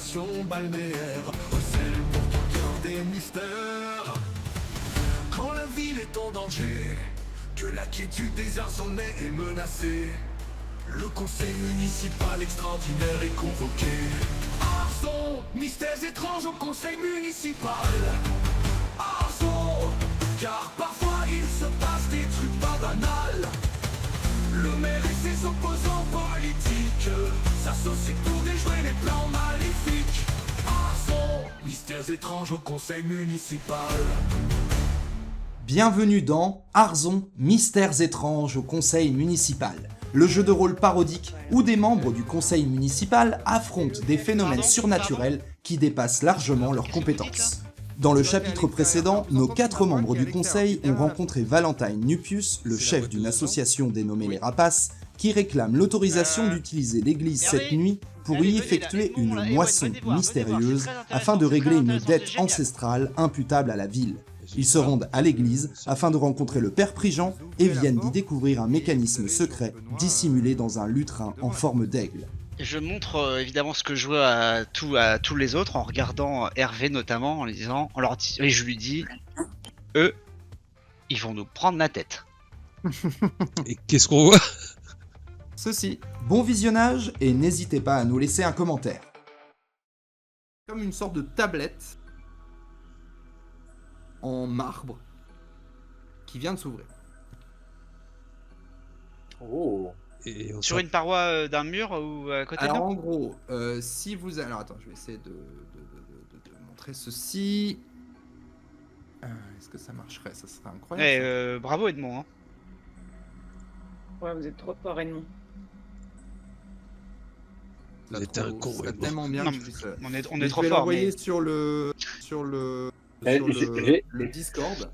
station balnéaire, celle pour ton cœur des mystères. Quand la ville est en danger, que la quiétude des Arzonnais est menacée, le conseil municipal extraordinaire est convoqué. Arzon, mystères étranges au conseil municipal. Arzon, car parfois il se passe des trucs pas banals. Le maire et ses opposants politiques s'associent pour déjouer les plans maléfiques. Arzon, mystères étranges au conseil municipal. Bienvenue dans Arzon, mystères étranges au conseil municipal, le jeu de rôle parodique où des membres du conseil municipal affrontent des phénomènes surnaturels qui dépassent largement leurs compétences. Dans le chapitre précédent, nos 4 membres du conseil ont rencontré Valentine Nupius, le chef d'une association dénommée les Rapaces, qui réclame l'autorisation d'utiliser l'église cette nuit pour y effectuer une moisson mystérieuse afin de régler une dette ancestrale imputable à la ville. Ils se rendent à l'église afin de rencontrer le père Prigent et viennent d'y découvrir un mécanisme secret dissimulé dans un lutrin en forme d'aigle. Je montre évidemment ce que je vois à tous les autres en regardant Hervé notamment, et je lui dis, eux, ils vont nous prendre la tête. Et qu'est-ce qu'on voit? Ceci, bon visionnage et n'hésitez pas à nous laisser un commentaire. Comme une sorte de tablette en marbre qui vient de s'ouvrir. Oh. Et on Sur sort- une paroi d'un mur ou à côté de Alors nous en gros, si vous... Alors attends, je vais essayer de montrer ceci. Est-ce que ça marcherait? Ça serait incroyable. Bravo Edmond. Hein. Ouais, vous êtes trop fort, Edmond. Vous êtes un con, C'est Edmond. tellement bien Non, que je puisse... On est Mais trop je vais fort. l'envoyer Mais... sur le Discord.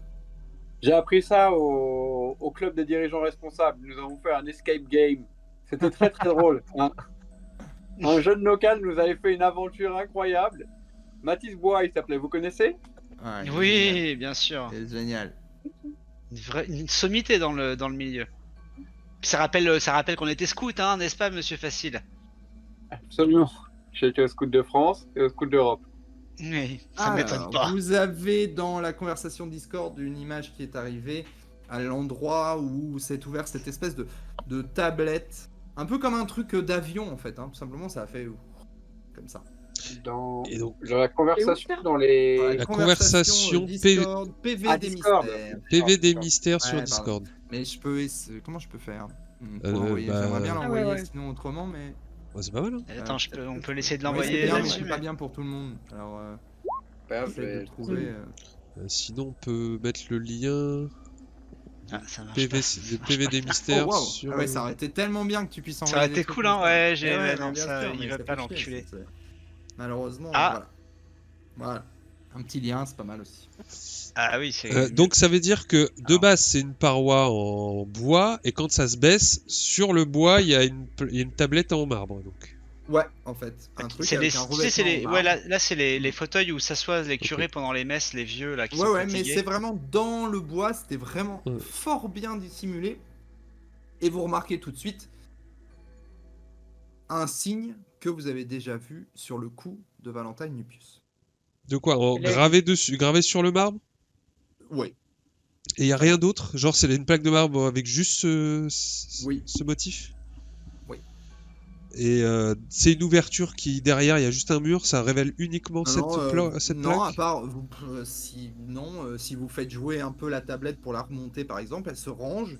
J'ai appris ça au club des dirigeants responsables. Nous avons fait un escape game. C'était très très drôle. Un jeune local nous avait fait une aventure incroyable. Mathis Bois, il s'appelait, vous connaissez? Ouais, Oui, bien sûr. c'est génial. Une sommité dans le milieu. Ça rappelle qu'on était scout, hein, n'est-ce pas, monsieur Facile? Absolument. J'étais au Scout de France et au Scout d'Europe. Oui, ça m'étonne pas. Vous avez dans la conversation Discord une image qui est arrivée à l'endroit où s'est ouvert cette espèce de tablette. Un peu comme un truc d'avion en fait, hein. Tout simplement ça a fait comme ça. Dans Et la conversation, Et où ça dans les... Voilà, La conversation Discord, PV Ah, des Discord. mystères. PV des mystères sur Ouais, Discord. Mais je peux... Comment je peux faire pour Euh, l'envoyer bah- J'aimerais bien l'envoyer Ah ouais. sinon autrement, mais... Ouais, c'est pas mal, hein. Attends, on peut l'essayer de Ouais, c'est l'envoyer bien, mais là-dessus. c'est pas bien pour tout le monde. Alors, Ouais, j'essaie de trouver... Sinon, on peut mettre le lien Ah, ça marche PV, pas. le PV des mystères Oh, wow. sur... Ah ouais, ça aurait été tellement bien que tu puisses Ça envoyer aurait des été trucs cool, comme hein, ça. ouais, Ouais, non, bien ça, sûr, il mais va ça pas fait chier, l'enculer. Malheureusement, Ah. voilà. Un petit lien, c'est pas mal aussi. Ah oui, c'est... Donc ça veut dire que de Alors. base c'est une paroi en bois et quand ça se baisse, sur le bois il y a une tablette en marbre. Donc. Ouais, en fait, un truc C'est avec les, un tu sais, c'est revêtement les, en ouais, marbre. là c'est les fauteuils où s'assoient les curés pendant les messes, les vieux là qui Ouais, sont ouais, mais fatigués. c'est vraiment dans le bois, c'était vraiment Ouais. fort bien dissimulé. Et vous remarquez tout de suite un signe que vous avez déjà vu sur le cou de Valentine Nupius. De quoi Les- gravé dessus, gravé sur le marbre Oui. et il y a rien d'autre. Genre c'est une plaque de marbre avec juste Oui. ce motif. Oui. Et c'est une ouverture qui derrière il y a juste un mur. Ça révèle uniquement cette non, à plaque. part si vous faites jouer un peu la tablette pour la remonter par exemple, elle se range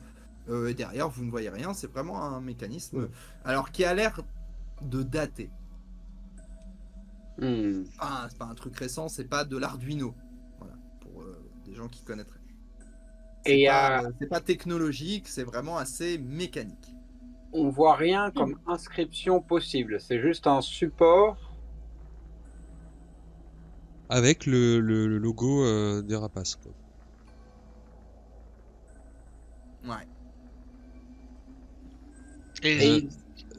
et derrière vous ne voyez rien. C'est vraiment un mécanisme, Ouais. alors qui a l'air de dater. Hmm. Enfin, c'est pas un truc récent, c'est pas de l'Arduino. Voilà, pour des gens qui connaîtraient. Et il y a... C'est pas technologique, c'est vraiment assez mécanique. on voit rien comme inscription possible. C'est juste un support. Avec le logo des rapaces. Quoi. Ouais. Et Et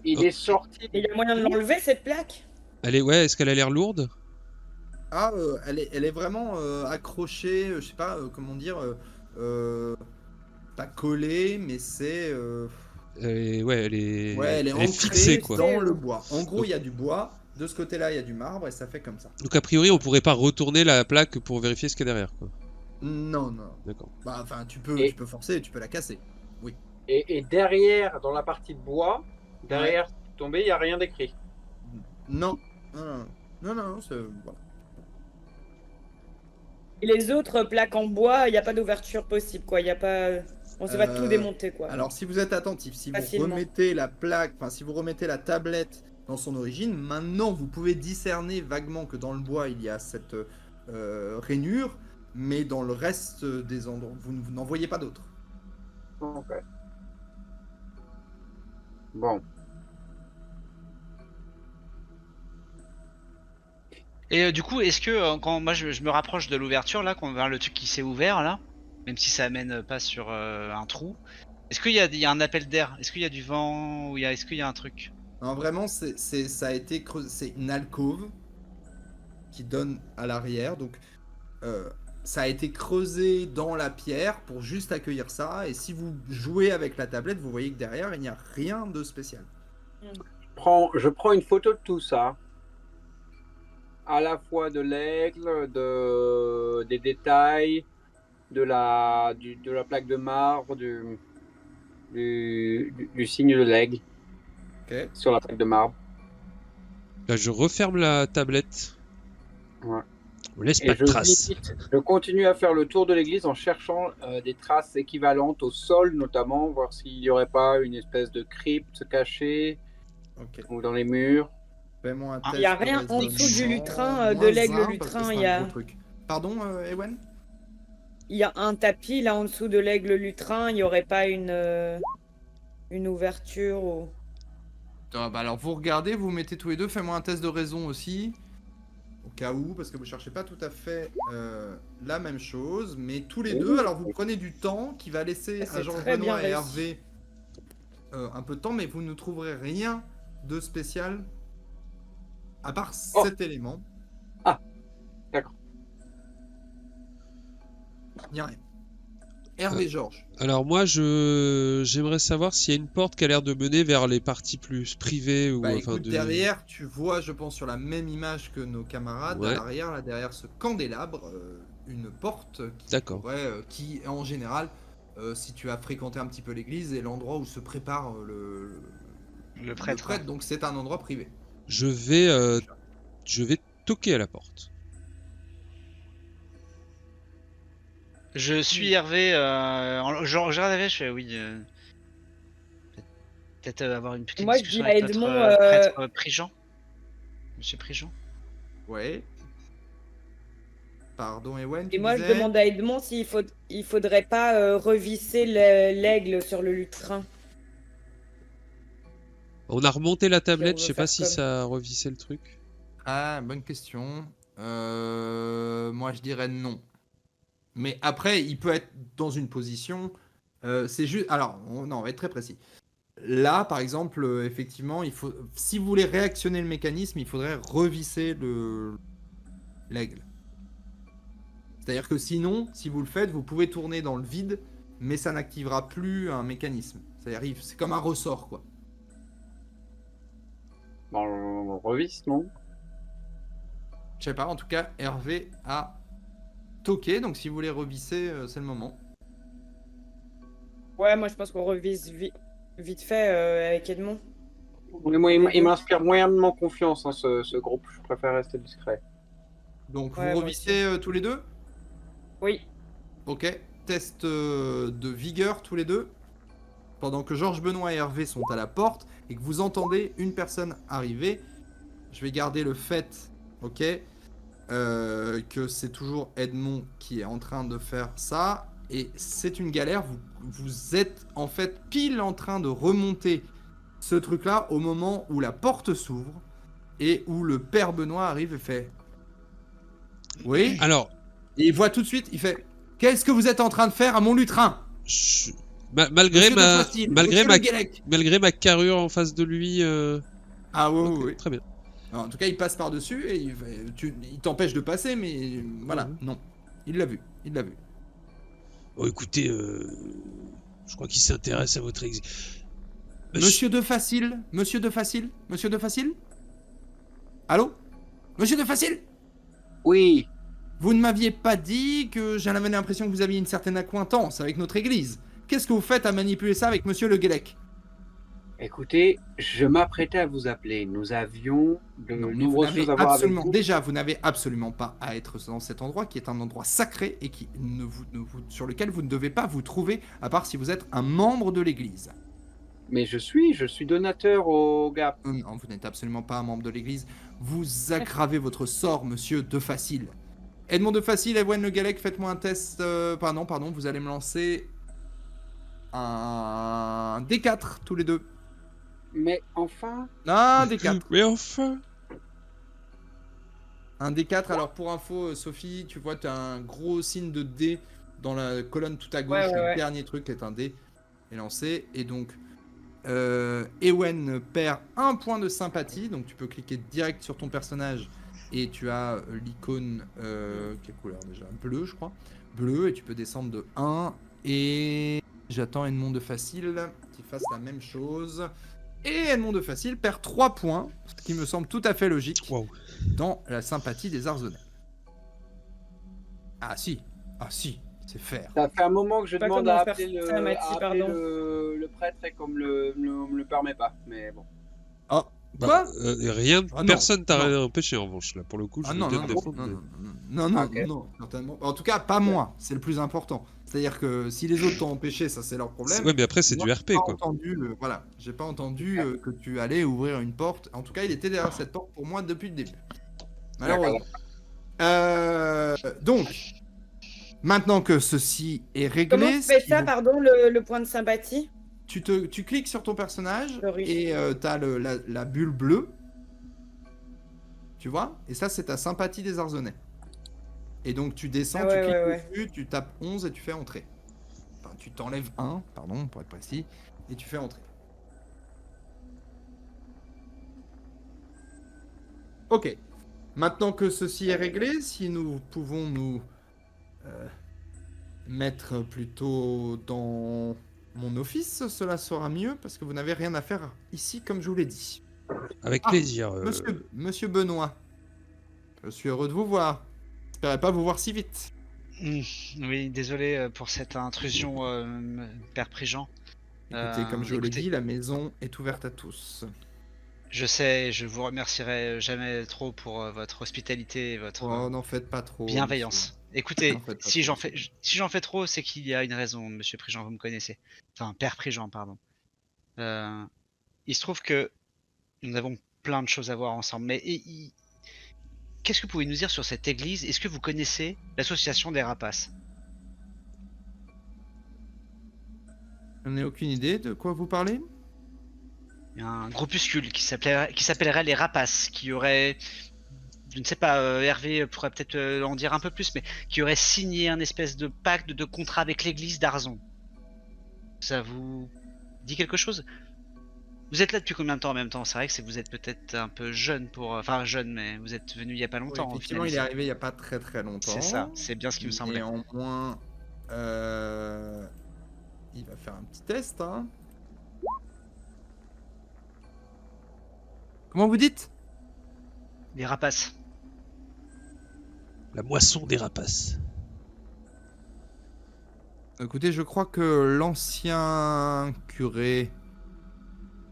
il est sorti. Il y a moyen de l'enlever cette plaque? Est-ce qu'elle a l'air lourde? Ah, elle est vraiment accrochée, je sais pas comment dire, pas collée, mais c'est. Elle est Ouais, elle est ancrée, fixée quoi. dans le bois. En gros, il y a du bois, De ce côté-là, il y a du marbre et ça fait comme ça. Donc a priori, on pourrait pas retourner la plaque pour vérifier ce qu'il y a derrière, quoi. Non, non. D'accord. Bah, enfin, tu Et- peux forcer, tu peux la casser. Et derrière, dans la partie de bois, derrière tombé, il n'y a rien d'écrit. Non. Non, voilà. Et les autres plaques en bois, il n'y a pas d'ouverture possible, quoi. Il y a pas... On sait pas tout démonter, quoi. Alors, si vous êtes attentif, si vous Facilement. remettez la plaque, enfin, si vous remettez la tablette dans son origine, maintenant, vous pouvez discerner vaguement que dans le bois, il y a cette rainure, mais dans le reste des endroits, vous n'en voyez pas d'autres. Ok. Bon. Et du coup, est-ce que quand moi je me rapproche de l'ouverture là, qu'on voit le truc qui s'est ouvert là, même si ça amène pas sur un trou, est-ce qu'il y a un appel d'air? Est-ce qu'il y a du vent ou est-ce qu'il y a un truc? Non, vraiment, ça a été creusé. C'est une alcôve qui donne à l'arrière. Donc, ça a été creusé dans la pierre pour juste accueillir ça. Et si vous jouez avec la tablette, vous voyez que derrière, il n'y a rien de spécial. Je prends une photo de tout ça. À la fois de l'aigle, des détails, de la plaque de marbre, du signe de l'aigle Ok. sur la plaque de marbre. Là, je referme la tablette. Ouais. On laisse Et pas de traces. je continue à faire le tour de l'église en cherchant des traces équivalentes au sol, notamment, voir s'il n'y aurait pas une espèce de crypte cachée Ok. ou dans les murs. Fais-moi un Ah, test y a de rien en dessous du raisonnement. lutrin, de Moins l'aigle un, parce que lutrin, c'est il y un a- gros truc. Pardon, Ewen? Il y a un tapis là en dessous de l'aigle lutrin, il n'y aurait pas une ouverture ou... Bah alors vous regardez, vous mettez tous les deux, fais-moi un test de raison aussi. Au cas où, parce que vous cherchez pas tout à fait la même chose, mais tous les deux, alors vous prenez du temps qui va laisser Ah, c'est à Georges très bien Benoît et réussi. Hervé un peu de temps, mais vous ne trouverez rien de spécial à part Oh. cet élément. Ah, d'accord. Il n'y a rien. Hervé, Georges. Alors moi, j'aimerais savoir s'il y a une porte qui a l'air de mener vers les parties plus privées ou Bah enfin écoute, de... derrière, tu vois, je pense, sur la même image que nos camarades, à Ouais. l'arrière, là, derrière ce candélabre, une porte D'accord. qui, en général, si tu as fréquenté un petit peu l'église, est l'endroit où se prépare Le prêtre. donc c'est un endroit privé. Je vais toquer à la porte. Je suis Hervé. Je regarde Hervé, je fais oui. Peut-être avoir une petite Moi, je discussion dis à avec notre Edmond, prêtre Prigent. Monsieur Prigent. Ouais. Pardon, Ewen, Et tu moi, je disais demande à Edmond il faudrait pas revisser l'aigle sur le lutrin. On a remonté la tablette, veut je sais pas faire si comme. ça revissait le truc. Ah, bonne question. Moi, je dirais non. Mais après, il peut être dans une position. C'est juste. Alors, non, on va être très précis. Là, par exemple, effectivement, si vous voulez réactionner le mécanisme, il faudrait revisser l'aigle. C'est-à-dire que sinon, si vous le faites, vous pouvez tourner dans le vide, mais ça n'activera plus un mécanisme. C'est-à-dire, c'est comme un ressort, quoi. Bon, on revisse, non? Je sais pas, en tout cas, Hervé a toqué, donc si vous voulez revisser, c'est le moment. Ouais, moi, je pense qu'on revise vite fait avec Edmond. Mais moi, il m'inspire moyennement confiance, hein, ce groupe. Je préfère rester discret. Donc, Ouais, vous moi revissez tous les deux? Oui. Ok, test de vigueur tous les deux. Pendant que Georges Benoît et Hervé sont à la porte et que vous entendez une personne arriver, je vais garder le fait, ok, que c'est toujours Edmond qui est en train de faire ça. Et c'est une galère, vous êtes en fait pile en train de remonter ce truc-là au moment où la porte s'ouvre et où le père Benoît arrive et fait... Oui. Alors, Et il voit tout de suite, il fait... Qu'est-ce que vous êtes en train de faire à mon lutrin? malgré Monsieur ma de Foistil, malgré monsieur ma Le Guélec. malgré ma carrure en face de lui. Ah oui, ok, oui, oui. très bien. Alors, en tout cas, il passe par-dessus et il t'empêche de passer, mais voilà, Mhm. non. Il l'a vu, il l'a vu. Oh, écoutez, je crois qu'il s'intéresse à votre Monsieur de Facile, monsieur de Facile, monsieur de Facile? Allô? Monsieur de Facile? Oui, Vous ne m'aviez pas dit que j'avais l'impression que vous aviez une certaine accointance avec notre église. Qu'est-ce que vous faites à manipuler ça avec monsieur le Guélec? écoutez, je m'apprêtais à vous appeler. Nous avions de Non, mais vous nombreuses n'avez choses à voir avec absolument, vous. déjà, vous n'avez absolument pas à être dans cet endroit qui est un endroit sacré et qui sur lequel vous ne devez pas vous trouver, à part si vous êtes un membre de l'église. Mais je suis donateur au Gap. Non, vous n'êtes absolument pas un membre de l'église. Vous aggravez votre sort, monsieur de Facile. Edmond de Facile, Ewen le Guélec, faites-moi un test. Pardon, vous allez me lancer un D4 tous les deux. Mais enfin, Un D4. Mais enfin. Un D4, alors pour info, Sophie, tu vois, tu as un gros signe de D dans la colonne tout à gauche. Ouais. Le dernier truc est un D est lancé. Et donc, Ewen perd un point de sympathie. Donc tu peux cliquer direct sur ton personnage. Et tu as l'icône, quelle couleur déjà? Bleu, je crois. Bleu, et tu peux descendre de 1. Et j'attends Edmond de Facile qui fasse la même chose. Et Edmond de Facile perd 3 points, ce qui me semble tout à fait logique Waouh. dans la sympathie des Arzonnais. Ah si, c'est faire. ça fait un moment que je Pas demande comment à faire appeler, ça, Mathis, pardon. le prêtre et qu'on me le permet pas. Mais bon. Oh, Bah, quoi? rien, Ah non, personne t'a non. rien empêché en revanche là. Pour le coup, je Ah veux non, bien non, te non, défendre. non, Ok. non, certainement. En tout cas, pas moi, c'est le plus important. C'est-à-dire que si les autres t'ont empêché, ça c'est leur problème. Ouais, mais après c'est Moi, du j'ai RP pas quoi. entendu, voilà, j'ai pas entendu que tu allais ouvrir une porte. En tout cas, il était derrière cette porte pour moi depuis le début. Malheureusement. Donc, maintenant que ceci est réglé, Comment tu fais ce qui ça, vous- pardon, le point de sympathie? tu cliques sur ton personnage Sorry. et t'as la bulle bleue. Tu vois? Et ça, c'est ta sympathie des Arzonnais. Et donc, tu descends, Ah tu ouais, cliques ouais. dessus, tu tapes 11 et tu fais entrer. Enfin, tu t'enlèves 1, pardon, pour être précis, et tu fais entrer. Ok. Maintenant que ceci est réglé, si nous pouvons nous mettre plutôt dans mon office, cela sera mieux, parce que vous n'avez rien à faire ici, comme je vous l'ai dit. Avec Ah, plaisir. Monsieur Benoît, je suis heureux de vous voir. J'espérais pas vous voir si vite. Oui, désolé pour cette intrusion, Père Prigent. Écoutez, comme je vous l'ai Écoutez, dit, la maison est ouverte à tous. je sais, je vous remercierai jamais trop pour votre hospitalité et votre Oh, n'en faites pas trop. bienveillance. Écoutez, En fait, pas si trop, j'en fais trop, c'est qu'il y a une raison, Monsieur Prigent, vous me connaissez. Enfin, Père Prigent, pardon. Il se trouve que nous avons plein de choses à voir ensemble, mais qu'est-ce que vous pouvez nous dire sur cette église? Est-ce que vous connaissez l'association des rapaces? Je n'ai aucune idée de quoi vous parlez. Il y a un groupuscule qui s'appellerait les rapaces, qui aurait, je ne sais pas, Hervé pourrait peut-être en dire un peu plus, mais qui aurait signé un espèce de pacte, de contrat avec l'église d'Arzon. Ça vous dit quelque chose? Vous êtes là depuis combien de temps en même temps? C'est vrai que vous êtes peut-être un peu jeune pour... Enfin jeune, mais vous êtes venu il y a pas Oui, longtemps. au effectivement, final, il est ici. arrivé il n'y a pas très longtemps. C'est ça, c'est bien ce qui me semblait. Néanmoins, il va faire un petit test. Hein. Comment vous dites? Les rapaces. La moisson des rapaces. Écoutez, je crois que l'ancien curé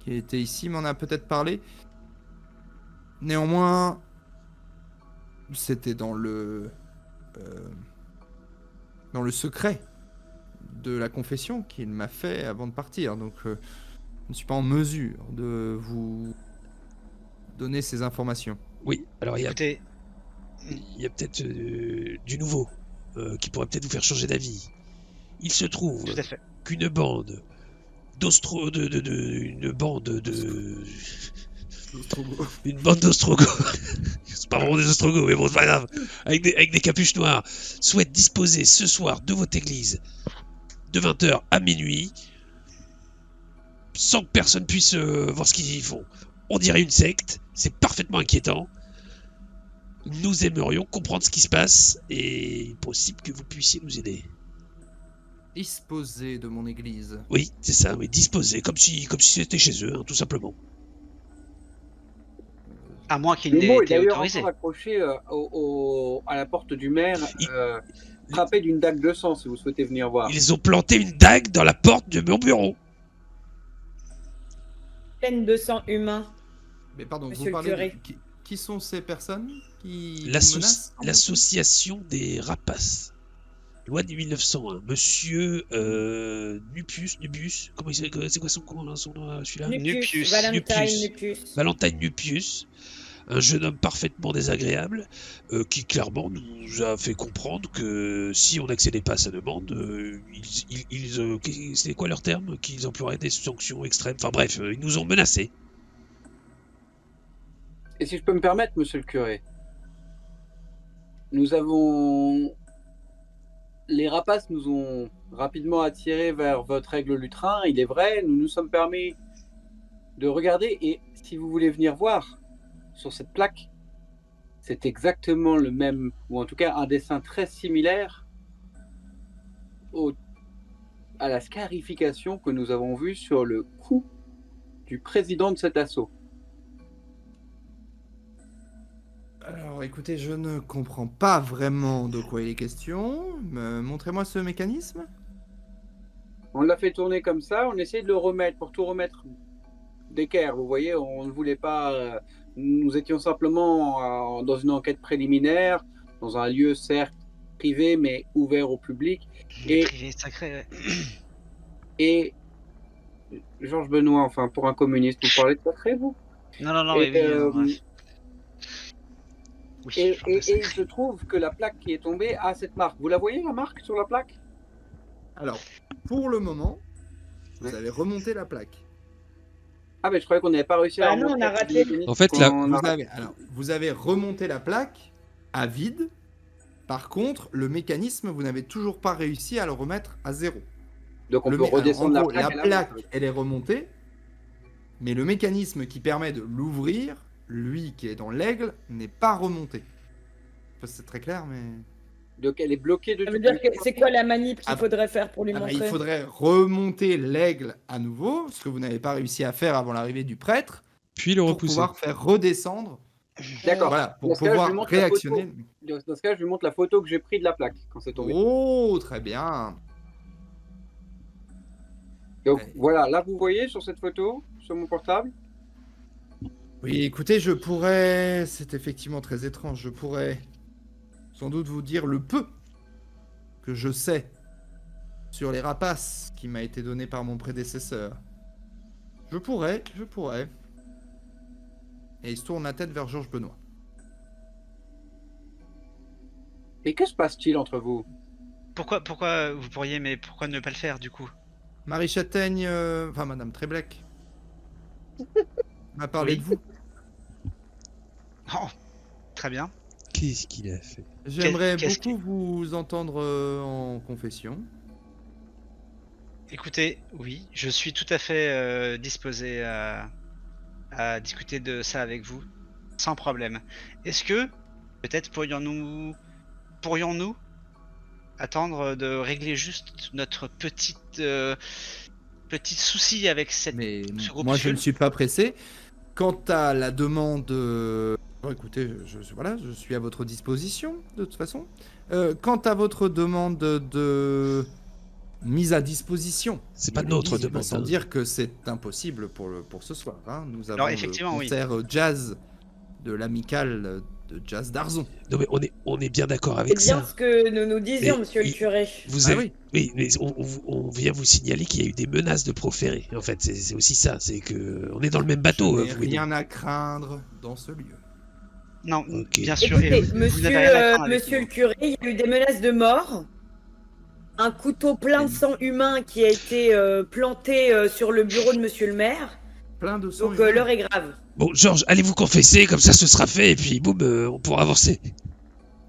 qui était ici m'en a peut-être parlé. Néanmoins, c'était dans le secret de la confession qu'il m'a fait avant de partir. Donc, je ne suis pas en mesure de vous donner ces informations. Oui, alors il y a Écoutez, peut-être du nouveau qui pourrait peut-être vous faire changer d'avis. Il se trouve tout à fait. qu'une bande une bande d'Ostrogoths, c'est pas vraiment des Ostrogoths, mais bon, c'est pas grave, avec des capuches noires, souhaite disposer ce soir de votre église de 20h à minuit, sans que personne puisse voir ce qu'ils y font. On dirait une secte, c'est parfaitement inquiétant. Nous aimerions comprendre ce qui se passe, et il est possible que vous puissiez nous aider. Disposer de mon église. Oui, c'est ça, mais disposer, comme si c'était chez eux, hein, tout simplement. À moins qu'il Le n'ait mot est été d'ailleurs autorisé. encore accroché à la porte du maire, Il- frappé d'une dague de sang si vous souhaitez venir voir. Ils ont planté une dague dans la porte de mon bureau. Pleine de sang humain. Mais pardon, Monsieur vous le parlez de... curé. Qui sont ces personnes qui vous L'associ- menacent L'association des rapaces. Loi de 1901. Monsieur Nubius. Comment c'est quoi son nom, celui-là? Nupius. Valentine Nupius. Nupius. Valentine Nubius. Un jeune homme parfaitement désagréable qui clairement nous a fait comprendre que si on n'accédait pas à sa demande, c'est quoi leur terme? Qu'ils emploieraient des sanctions extrêmes. Enfin bref, ils nous ont menacés. Et si je peux me permettre, monsieur le curé, les rapaces nous ont rapidement attirés vers votre aigle lutrin. Il est vrai, nous nous sommes permis de regarder. Et si vous voulez venir voir sur cette plaque, c'est exactement le même, ou en tout cas un dessin très similaire à la scarification que nous avons vue sur le cou du président de cet assaut. Alors écoutez, je ne comprends pas vraiment de quoi il est question. Montrez-moi ce mécanisme. On l'a fait tourner comme ça, on essaie de le remettre pour tout remettre d'équerre. Vous voyez, on ne voulait pas. Nous étions simplement dans une enquête préliminaire, dans un lieu certes privé mais ouvert au public. Les Et- privés sacrés, ouais. Et Georges Benoît, enfin pour un communiste, vous parlez de sacré, vous? Non, Et, mais oui, bref. Oui, Et genre de il sacré. se trouve que la plaque qui est tombée a cette marque. Vous la voyez, la marque sur la plaque? Alors, pour le moment, vous Ouais. avez remonté la plaque. Ah, mais je croyais qu'on n'avait pas réussi à Ah non, remonter on a la raté. plaque. En fait, là- Vous avez remonté la plaque à vide. Par contre, le mécanisme, vous n'avez toujours pas réussi à le remettre à zéro. Donc on Le peut mé- alors, redescendre en gros, la plaque. elle est remontée, mais le mécanisme qui permet de l'ouvrir, lui qui est dans l'aigle, n'est pas remonté. Je sais pas si c'est très clair, mais... Donc elle est bloquée de Ça veut dire que c'est quoi la manip qu'il Ah, faudrait faire pour lui Ah bah, montrer? il faudrait remonter l'aigle à nouveau, ce que vous n'avez pas réussi à faire avant l'arrivée du prêtre, Puis le pour repousser. pouvoir faire redescendre, D'accord. voilà, Dans pour ce cas, je lui pouvoir montre la réactionner. Dans ce cas, je lui montre la photo que j'ai prise de la plaque quand c'est tombé. Oh, très bien. Donc Ouais. voilà, là vous voyez sur cette photo, sur mon portable, Oui, écoutez, je pourrais... C'est effectivement très étrange. Je pourrais sans doute vous dire le peu que je sais sur les rapaces qui m'a été donné par mon prédécesseur. Je pourrais. Et il se tourne la tête vers Georges Benoît. et que se passe-t-il entre vous? Pourquoi vous pourriez, mais pourquoi ne pas le faire du coup? Marie Châtaigne, enfin Madame Tréblec, m'a parlé Oui. de vous. Oh, très bien. Qu'est-ce qu'il a fait? J'aimerais qu'est-ce beaucoup vous entendre en confession. Écoutez, oui, je suis tout à fait disposé à discuter de ça avec vous, sans problème. Est-ce que, peut-être pourrions-nous attendre de régler juste notre petit souci avec cette... Mais ce moi, je groupuscule ne suis pas pressé. Quant à la demande... bon, écoutez, voilà, je suis à votre disposition, de toute façon. Quant à votre demande de mise à disposition... C'est pas de notre l'église, demande, Sans hein. dire que c'est impossible pour ce soir. Hein. Nous avons Alors, le effectivement, oui. concert jazz de l'amicale de jazz d'Arzon. Non mais on est bien d'accord C'est avec bien ça. ce que nous nous disions, Mais monsieur le curé. Vous Ah avez... oui. Oui, mais on vient vous signaler qu'il y a eu des menaces de proférer. En fait, c'est aussi ça. C'est que on est dans le même bateau. Je n'ai vous et nous. rien à craindre dans ce lieu. Non, Ok. bien sûr. et Écoutez, vous monsieur, n'avez rien à craindre avec monsieur nous. le curé, il y a eu des menaces de mort. Un couteau plein de sang humain qui a été planté sur le bureau de monsieur le maire. Plein de sang Donc humain. l'heure est grave. Bon, Georges, allez vous confesser, comme ça ce sera fait, et puis boum, on pourra avancer.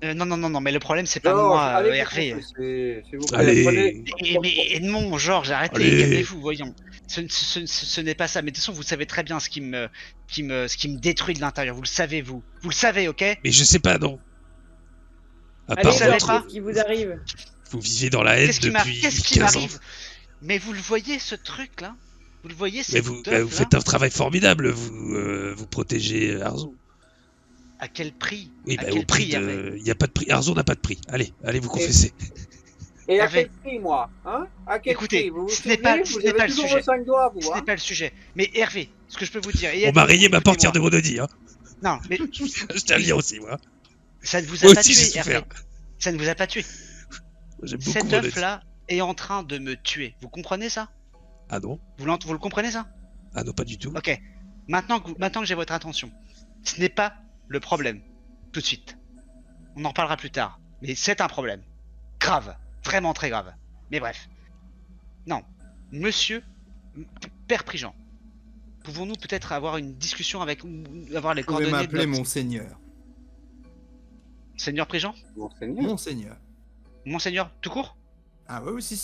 Non, mais le problème, c'est pas Georges, moi, allez vous Hervé. confesser, s'il vous plaît. Allez. Prenez- Edmond, Georges, arrêtez, Allez. calmez-vous, voyons. Ce n'est pas ça, mais de toute façon, vous savez très bien ce qui me détruit de l'intérieur. Vous le savez, vous. Vous le savez, ok? Mais je sais pas, non. À Allez, part savez Georges, pas qu'est-ce qui vous arrive? vous vivez dans la haine depuis Qu'est-ce qui 15 ans. m'arrive? Mais vous le voyez, ce truc là? Vous le voyez, Mais c'est vous faites un travail formidable, vous protégez Arzon. À quel prix? Oui, À bah, quel au prix Hervé de... Il n'y a pas de prix. Arzon n'a pas de prix. Allez, allez vous confesser. Et à Hervé. quel prix, moi? Hein? À quel Écoutez, prix? Vous vous ce n'est pas, souvenez? ce Vous n'est avez pas le toujours sujet. vos 5 doigts, vous, Ce n'est hein? pas le sujet. Mais Hervé, ce que je peux vous dire, et On m'a Edmond, rayé ma portière de écoutez-moi. vendredi. Hein. Non, mais Je tiens à le dire aussi, moi. ça ne vous a Moi pas aussi, j'ai tué, souffert. Hervé. Ça ne vous a pas tué. J'aime beaucoup Cet vendredi. œuf-là est en train de me tuer. Vous comprenez ça? Ah non? Vous le comprenez ça? Ah non, pas du tout. Ok. Maintenant que j'ai votre attention, ce n'est pas le problème. Tout de suite. On en reparlera plus tard. Mais c'est un problème. Grave. Vraiment très grave. Mais bref. Non. Monsieur, Père Prigent, pouvons-nous peut-être avoir une discussion avec... avoir les Vous pouvez coordonnées de m'appeler notre... Monseigneur. Seigneur Prigent? Monseigneur. Monseigneur. Monseigneur, tout court? Ah oui, si,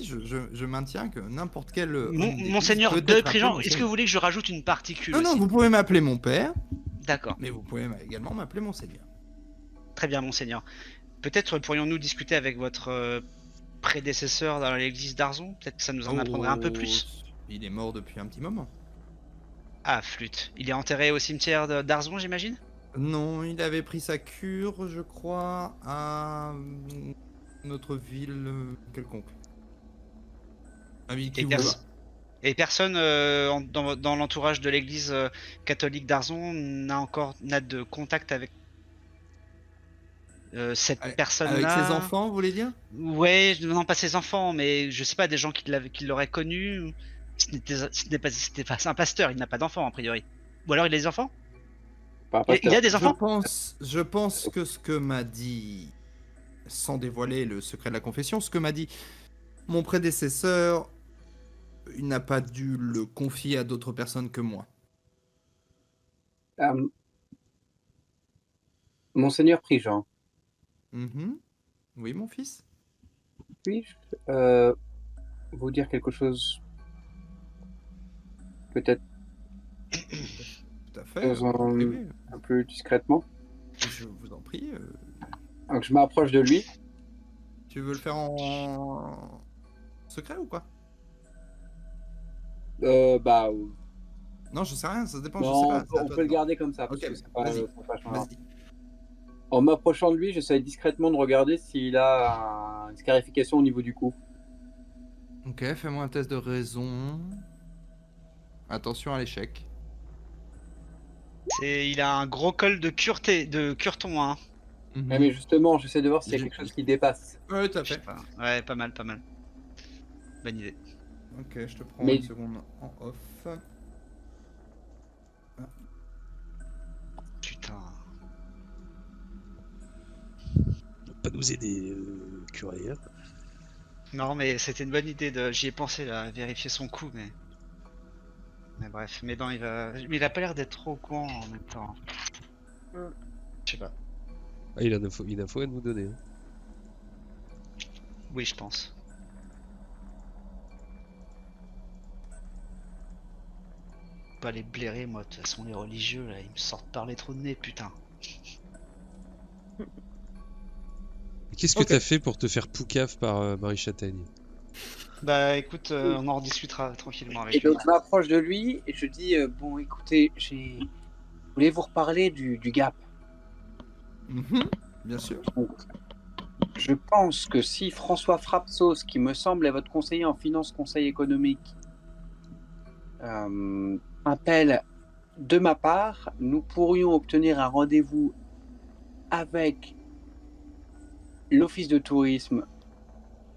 je maintiens que n'importe quel... Monseigneur peut de être Prigent, appelé est-ce que vous voulez que je rajoute une particule Non, non, aussi? vous pouvez m'appeler mon père, D'accord. mais vous pouvez également m'appeler Monseigneur. Très bien, Monseigneur. Peut-être pourrions-nous discuter avec votre prédécesseur dans l'église d'Arzon? Peut-être que ça nous en apprendrait un peu plus. Il est mort depuis un petit moment. Ah, flûte. Il est enterré au cimetière d'Arzon, j'imagine? Non, il avait pris sa cure, je crois, à notre ville quelconque. Un ville qui Et, vous pers- va. et personne dans l'entourage de l'église catholique d'Arzon n'a de contact avec cette Avec personne-là? ses enfants, vous voulez dire? Ouais, non pas ses enfants, mais je sais pas, des gens qui l'auraient connu. C'était pas un pasteur, il n'a pas d'enfants a priori. Ou alors il a des enfants? Pas un Il pasteur. a des enfants? Je pense que ce que m'a dit, sans dévoiler le secret de la confession, ce que m'a dit mon prédécesseur, il n'a pas dû le confier à d'autres personnes que moi. Monseigneur Prigent, Mhm. Oui, mon fils? puis-je vous dire quelque chose peut-être Tout à fait. Oui, un peu discrètement? je vous en prie. Donc je m'approche de lui. Tu veux le faire en secret ou quoi? Bah, Non, je sais rien, ça dépend, non, je sais pas. c'est à on toi peut de le voir. garder comme ça. Parce Ok, que c'est pas, vas-y. c'est pas changeant. Vas-y. En m'approchant de lui, j'essaie discrètement de regarder s'il a une scarification au niveau du cou. Ok, fais-moi un test de raison. Attention à l'échec. Il a un gros col de cureton, hein. Mhm. Ouais, mais justement, j'essaie de voir s'il y a J'ai- quelque chose qui dépasse. Ouais, tout à Je sais fait. pas. Ouais, pas mal, pas mal. Bonne idée. Ok, je te prends Mais- une seconde en off. Putain. Pas nous aider, curé. Hein. Non, mais c'était une bonne idée. J'y ai pensé là, à vérifier son coup, mais. Mais bref, mais non, mais il a pas l'air d'être trop au courant en même temps. Je sais pas. Ah, il a une info à nous donner. Hein. Oui, je pense. Pas les blairer, moi. De toute façon, les religieux, là, ils me sortent par les trous de nez, putain. Qu'est-ce que Ok. t'as fait pour te faire poucaf par Marie Châtaigne? Bah écoute, on en rediscutera tranquillement avec Et lui. donc je m'approche de lui et je dis bon, écoutez, je voulais vous reparler du Gap. Mhm, bien sûr. Je pense que si François Frapsos, qui me semble est votre conseiller en finance, conseil économique, appelle de ma part, nous pourrions obtenir un rendez-vous avec l'office de tourisme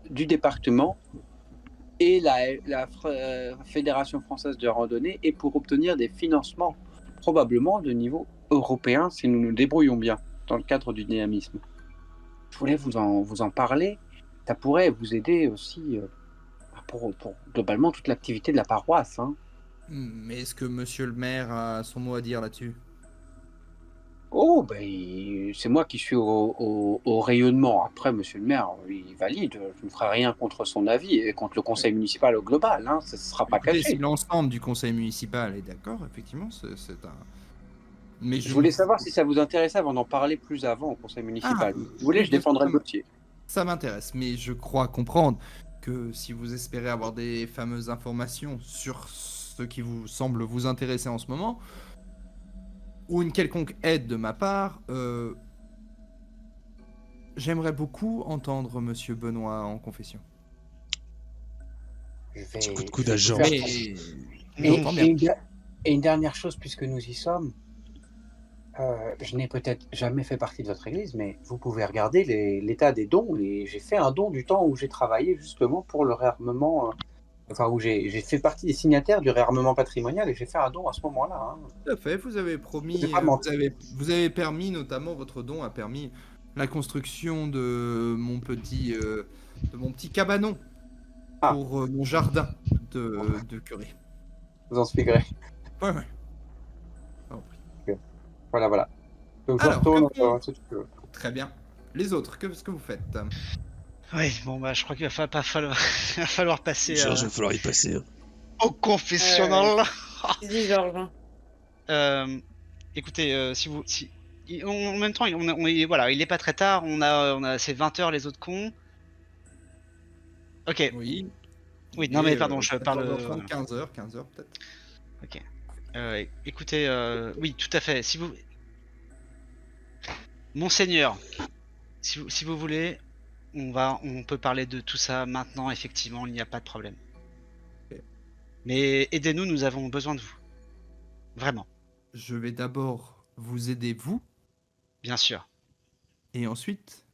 du département et la Fédération française de randonnée, et pour obtenir des financements probablement de niveau européen si nous nous débrouillons bien dans le cadre du dynamisme. Je voulais vous en parler. Ça pourrait vous aider aussi pour globalement toute l'activité de la paroisse. Hein. Mais est-ce que monsieur le maire a son mot à dire là-dessus? Oh, ben, c'est moi qui suis au rayonnement. Après, monsieur le maire, il valide. Je ne ferai rien contre son avis et contre le conseil municipal au global. Hein. Ça ne sera pas Écoutez, caché. si l'ensemble du conseil municipal est d'accord, effectivement, c'est un... Mais Je voulais savoir si ça vous intéressait avant d'en parler plus avant au conseil municipal. Ah, Si vous voulez, oui, je défendrai le bien sûr. dossier. Ça m'intéresse, mais je crois comprendre que si vous espérez avoir des fameuses informations sur ce qui vous semble vous intéresser en ce moment, ou une quelconque aide de ma part, j'aimerais beaucoup entendre Monsieur Benoît en confession. Petit coup de Je coude vais à vous Jean. faire- Mais Et, j'entends et bien. et une dernière chose, puisque nous y sommes, je n'ai peut-être jamais fait partie de votre église, mais vous pouvez regarder l'état des dons. Et j'ai fait un don du temps où j'ai travaillé justement pour le réarmement, enfin où j'ai fait partie des signataires du réarmement patrimonial et j'ai fait un don à ce moment-là. Hein. Tout à fait, vous avez promis, J'ai pas menti. vous avez permis, notamment votre don a permis la construction de mon petit cabanon Ah. pour mon jardin de curé. Vous en expliquerez. Ouais, ouais. Voilà, voilà. Donc je Alors, retourne. que font- Si tu veux. Très bien. Les autres, qu'est-ce que vous faites? Oui, bon bah je crois qu'il va pas falloir, il va falloir passer Georges, il va falloir y passer. Hein. au confessionnal. Dis Georges. Hein. Écoutez, en même temps, voilà, il est pas très tard. On a c'est 20h les autres cons. Ok. Oui. Oui, non mais pardon, je parle. 15h peut-être. Ok. Écoutez, oui, tout à fait. Si vous, Monseigneur, si vous voulez, on peut parler de tout ça maintenant. Effectivement, il n'y a pas de problème. Ok. Mais aidez-nous, nous avons besoin de vous. Vraiment, Je vais d'abord vous aider, vous, bien sûr. et ensuite,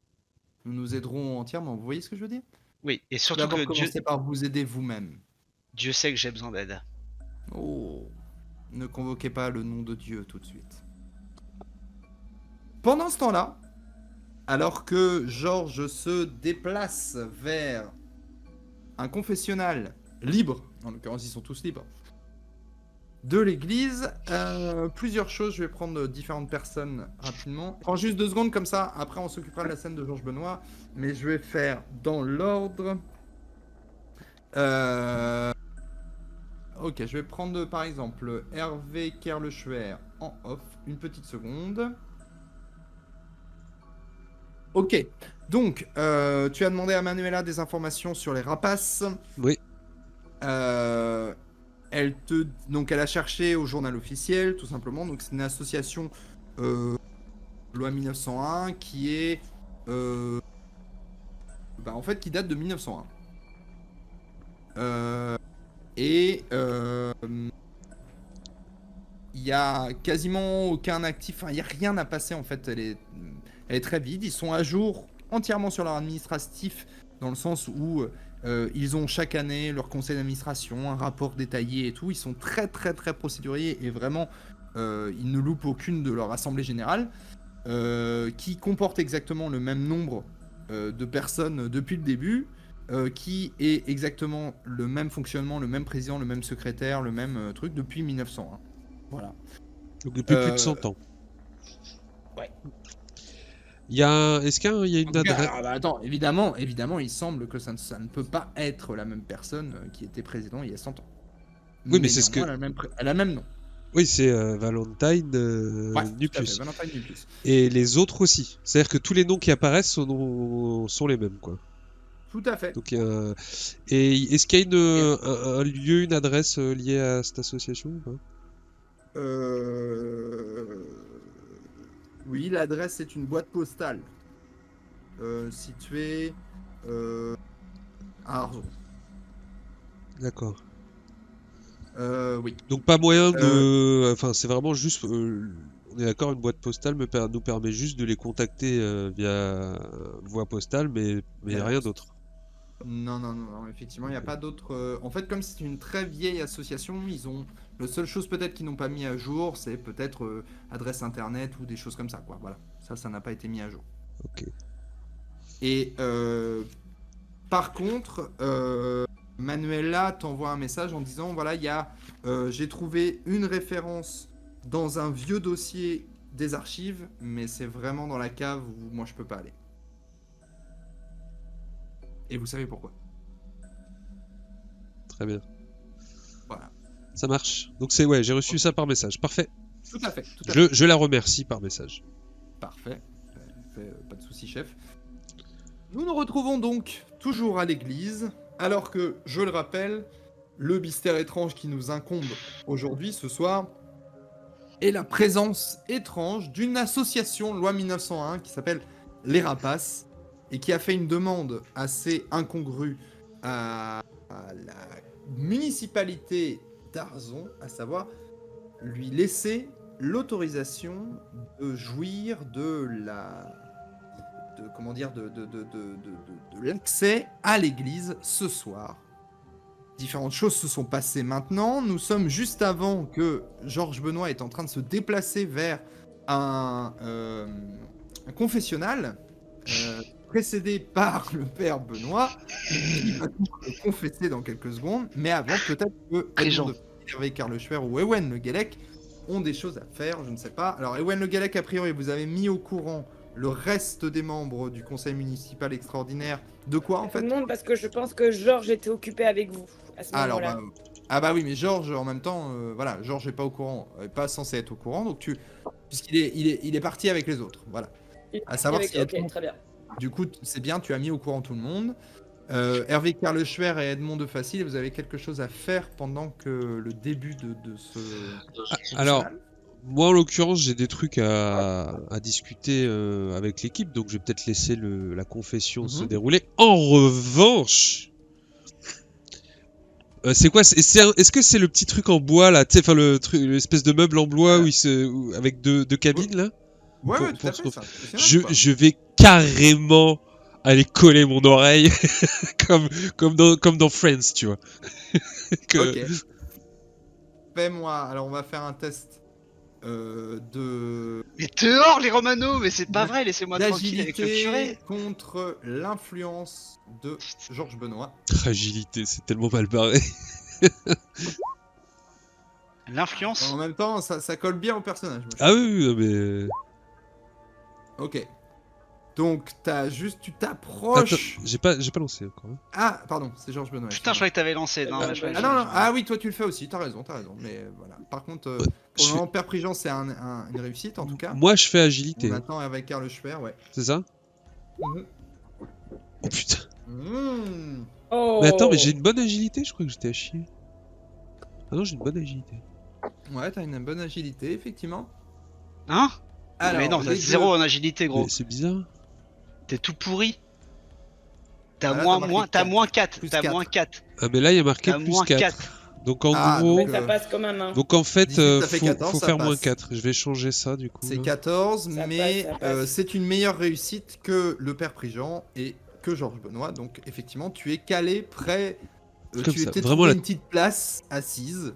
nous nous aiderons entièrement. Vous voyez ce que je veux dire? Oui, et Tout surtout d'abord, que commencez par vous aider vous-même. Dieu sait que j'ai besoin d'aide. Oh, ne convoquez pas le nom de Dieu tout de suite. Pendant ce temps-là, alors que Georges se déplace vers un confessionnal libre, en l'occurrence ils sont tous libres, de l'église, plusieurs choses, je vais prendre différentes personnes rapidement. Prends juste 2 secondes comme ça, après on s'occupera de la scène de Georges Benoît, mais je vais faire dans l'ordre. Ok, je vais prendre par exemple Hervé Kerleschwer en off, une petite seconde. Ok, donc tu as demandé à Manuela des informations sur les rapaces. Oui. Elle a cherché au journal officiel, tout simplement. Donc c'est une association loi 1901 qui est en fait qui date de 1901. Il y a quasiment aucun actif, il y a rien à passer en fait. Elle est très vide. Ils sont à jour entièrement sur leur administratif, dans le sens où ils ont chaque année leur conseil d'administration, un rapport détaillé et tout. Ils sont très très très procéduriers et vraiment ils ne loupent aucune de leur assemblée générale qui comporte exactement le même nombre de personnes depuis le début, qui est exactement le même fonctionnement, le même président, le même secrétaire, le même truc depuis 1901. Voilà. Donc depuis plus de 100 ans. Ouais. Est-ce qu'il y a une En tout cas, adresse? alors, attends, évidemment, il semble que ça ne peut pas être la même personne qui était président il y a 100 ans. Oui, mais c'est ce néanmoins, elle a le même nom. Oui, c'est Valentine Ouais, tout à Nupius. fait, Valentine Nupius. Et les autres aussi. C'est-à-dire que tous les noms qui apparaissent sont les mêmes, quoi. Tout à fait. Donc, et est-ce qu'il y a un lieu, une adresse liée à cette association ou pas? Oui, l'adresse est une boîte postale située à Arzeau. D'accord. Oui. Donc pas moyen de... Enfin, c'est vraiment juste... on est d'accord, une boîte postale nous permet juste de les contacter via voie postale, mais rien d'autre. Non, effectivement, il n'y a pas d'autre... En fait, comme c'est une très vieille association, ils ont... La seule chose peut-être qu'ils n'ont pas mis à jour, c'est peut-être adresse internet ou des choses comme ça, quoi. Voilà, ça n'a pas été mis à jour. Ok. Et par contre, Manuela t'envoie un message en disant, voilà, j'ai trouvé une référence dans un vieux dossier des archives, mais c'est vraiment dans la cave où moi je peux pas aller. Et vous savez pourquoi. Très bien. Voilà. Ça marche. Donc j'ai reçu ça par message. Parfait. Tout à fait. Je la remercie par message. Parfait. Pas de souci, chef. Nous nous retrouvons donc toujours à l'église, alors que, je le rappelle, le mystère étrange qui nous incombe aujourd'hui, ce soir, et la présence étrange d'une association loi 1901 qui s'appelle Les Rapaces et qui a fait une demande assez incongrue à la municipalité d'Arzon, à savoir lui laisser l'autorisation de jouir de l'accès à l'église ce soir. Différentes choses se sont passées maintenant. Nous sommes juste avant que Georges Benoît est en train de se déplacer vers un confessionnal, précédé par le père Benoît, qui va tout confesser dans quelques secondes. Mais avant, peut-être que Régent. Edmond de Hervé Carleschwer ou Ewen Le Guellec ont des choses à faire, je ne sais pas. Alors, Ewen Le Guellec, a priori, vous avez mis au courant le reste des membres du conseil municipal extraordinaire. De quoi, en fait? Non, parce que je pense que Georges était occupé avec vous à ce Alors, moment-là. ah bah oui, mais Georges, en même temps, voilà, Georges n'est pas au courant, pas censé être au courant, donc puisqu'il est parti avec les autres, voilà. À savoir si Ok, très bien. Du coup, c'est bien, tu as mis au courant tout le monde. Hervé Carleschwer et Edmond de Facile, vous avez quelque chose à faire pendant que le début de ce... Alors, moi en l'occurrence, j'ai des trucs à discuter avec l'équipe, donc je vais peut-être laisser la confession se dérouler. En revanche, c'est quoi? Est-ce que c'est le petit truc en bois là, tu sais, enfin l'espèce de meuble en bois avec deux cabines là? Ouais, Pour- ouais, tout pour à se fait, ref- ça. impressionnant, quoi. Je vais carrément aller coller mon oreille comme dans Friends, tu vois. Que- Ok. Fais-moi, alors on va faire un test de... Mais dehors les Romano, mais c'est pas vrai, laissez-moi tranquille avec le d'agilité curé. contre l'influence de Georges Benoît. Agilité, c'est tellement mal barré. L'influence. En même temps, ça colle bien au personnage. moi, je Ah trouve. oui, non, mais... Ok. Donc, tu Attends, t'approches... j'ai pas lancé encore. Hein. Ah, pardon, c'est Georges Benoît. Putain, je croyais que t'avais lancé. Non, mais Ah non, non, ah oui, toi tu le fais aussi, t'as raison, mais voilà. Par contre, pour je le moment, Père Prigent, c'est une réussite en tout cas. Moi, je fais agilité. On hein. attend avec Carleschwer, ouais. C'est ça? Mhm. Oh putain. Mmh. Oh. Mais attends, mais j'ai une bonne agilité? Je crois que j'étais à chier. Ah non, j'ai une bonne agilité. Ouais, t'as une bonne agilité, effectivement. Hein? Alors, Mais non, t'as les 0 deux- en agilité, gros. Mais c'est bizarre. T'es tout pourri. T'as Ah, là, moins, t'as marqué moins, t'as 4. moins 4. Plus T'as 4. moins 4. Ah mais là, il y a marqué T'as plus moins 4. 4. Donc en Ah, gros... Mais ça passe quand même. Hein. Donc en fait, 18, ça fait faut, 14, faut ça faire passe. moins 4. Je vais changer ça du coup. C'est là. 14, Ça mais passe, ça passe. c'est une meilleure réussite que le Père Prigent et que Georges Benoît. Donc, effectivement, tu es calé près. Comme Tu ça, t'es vraiment trouvé la- une petite place assise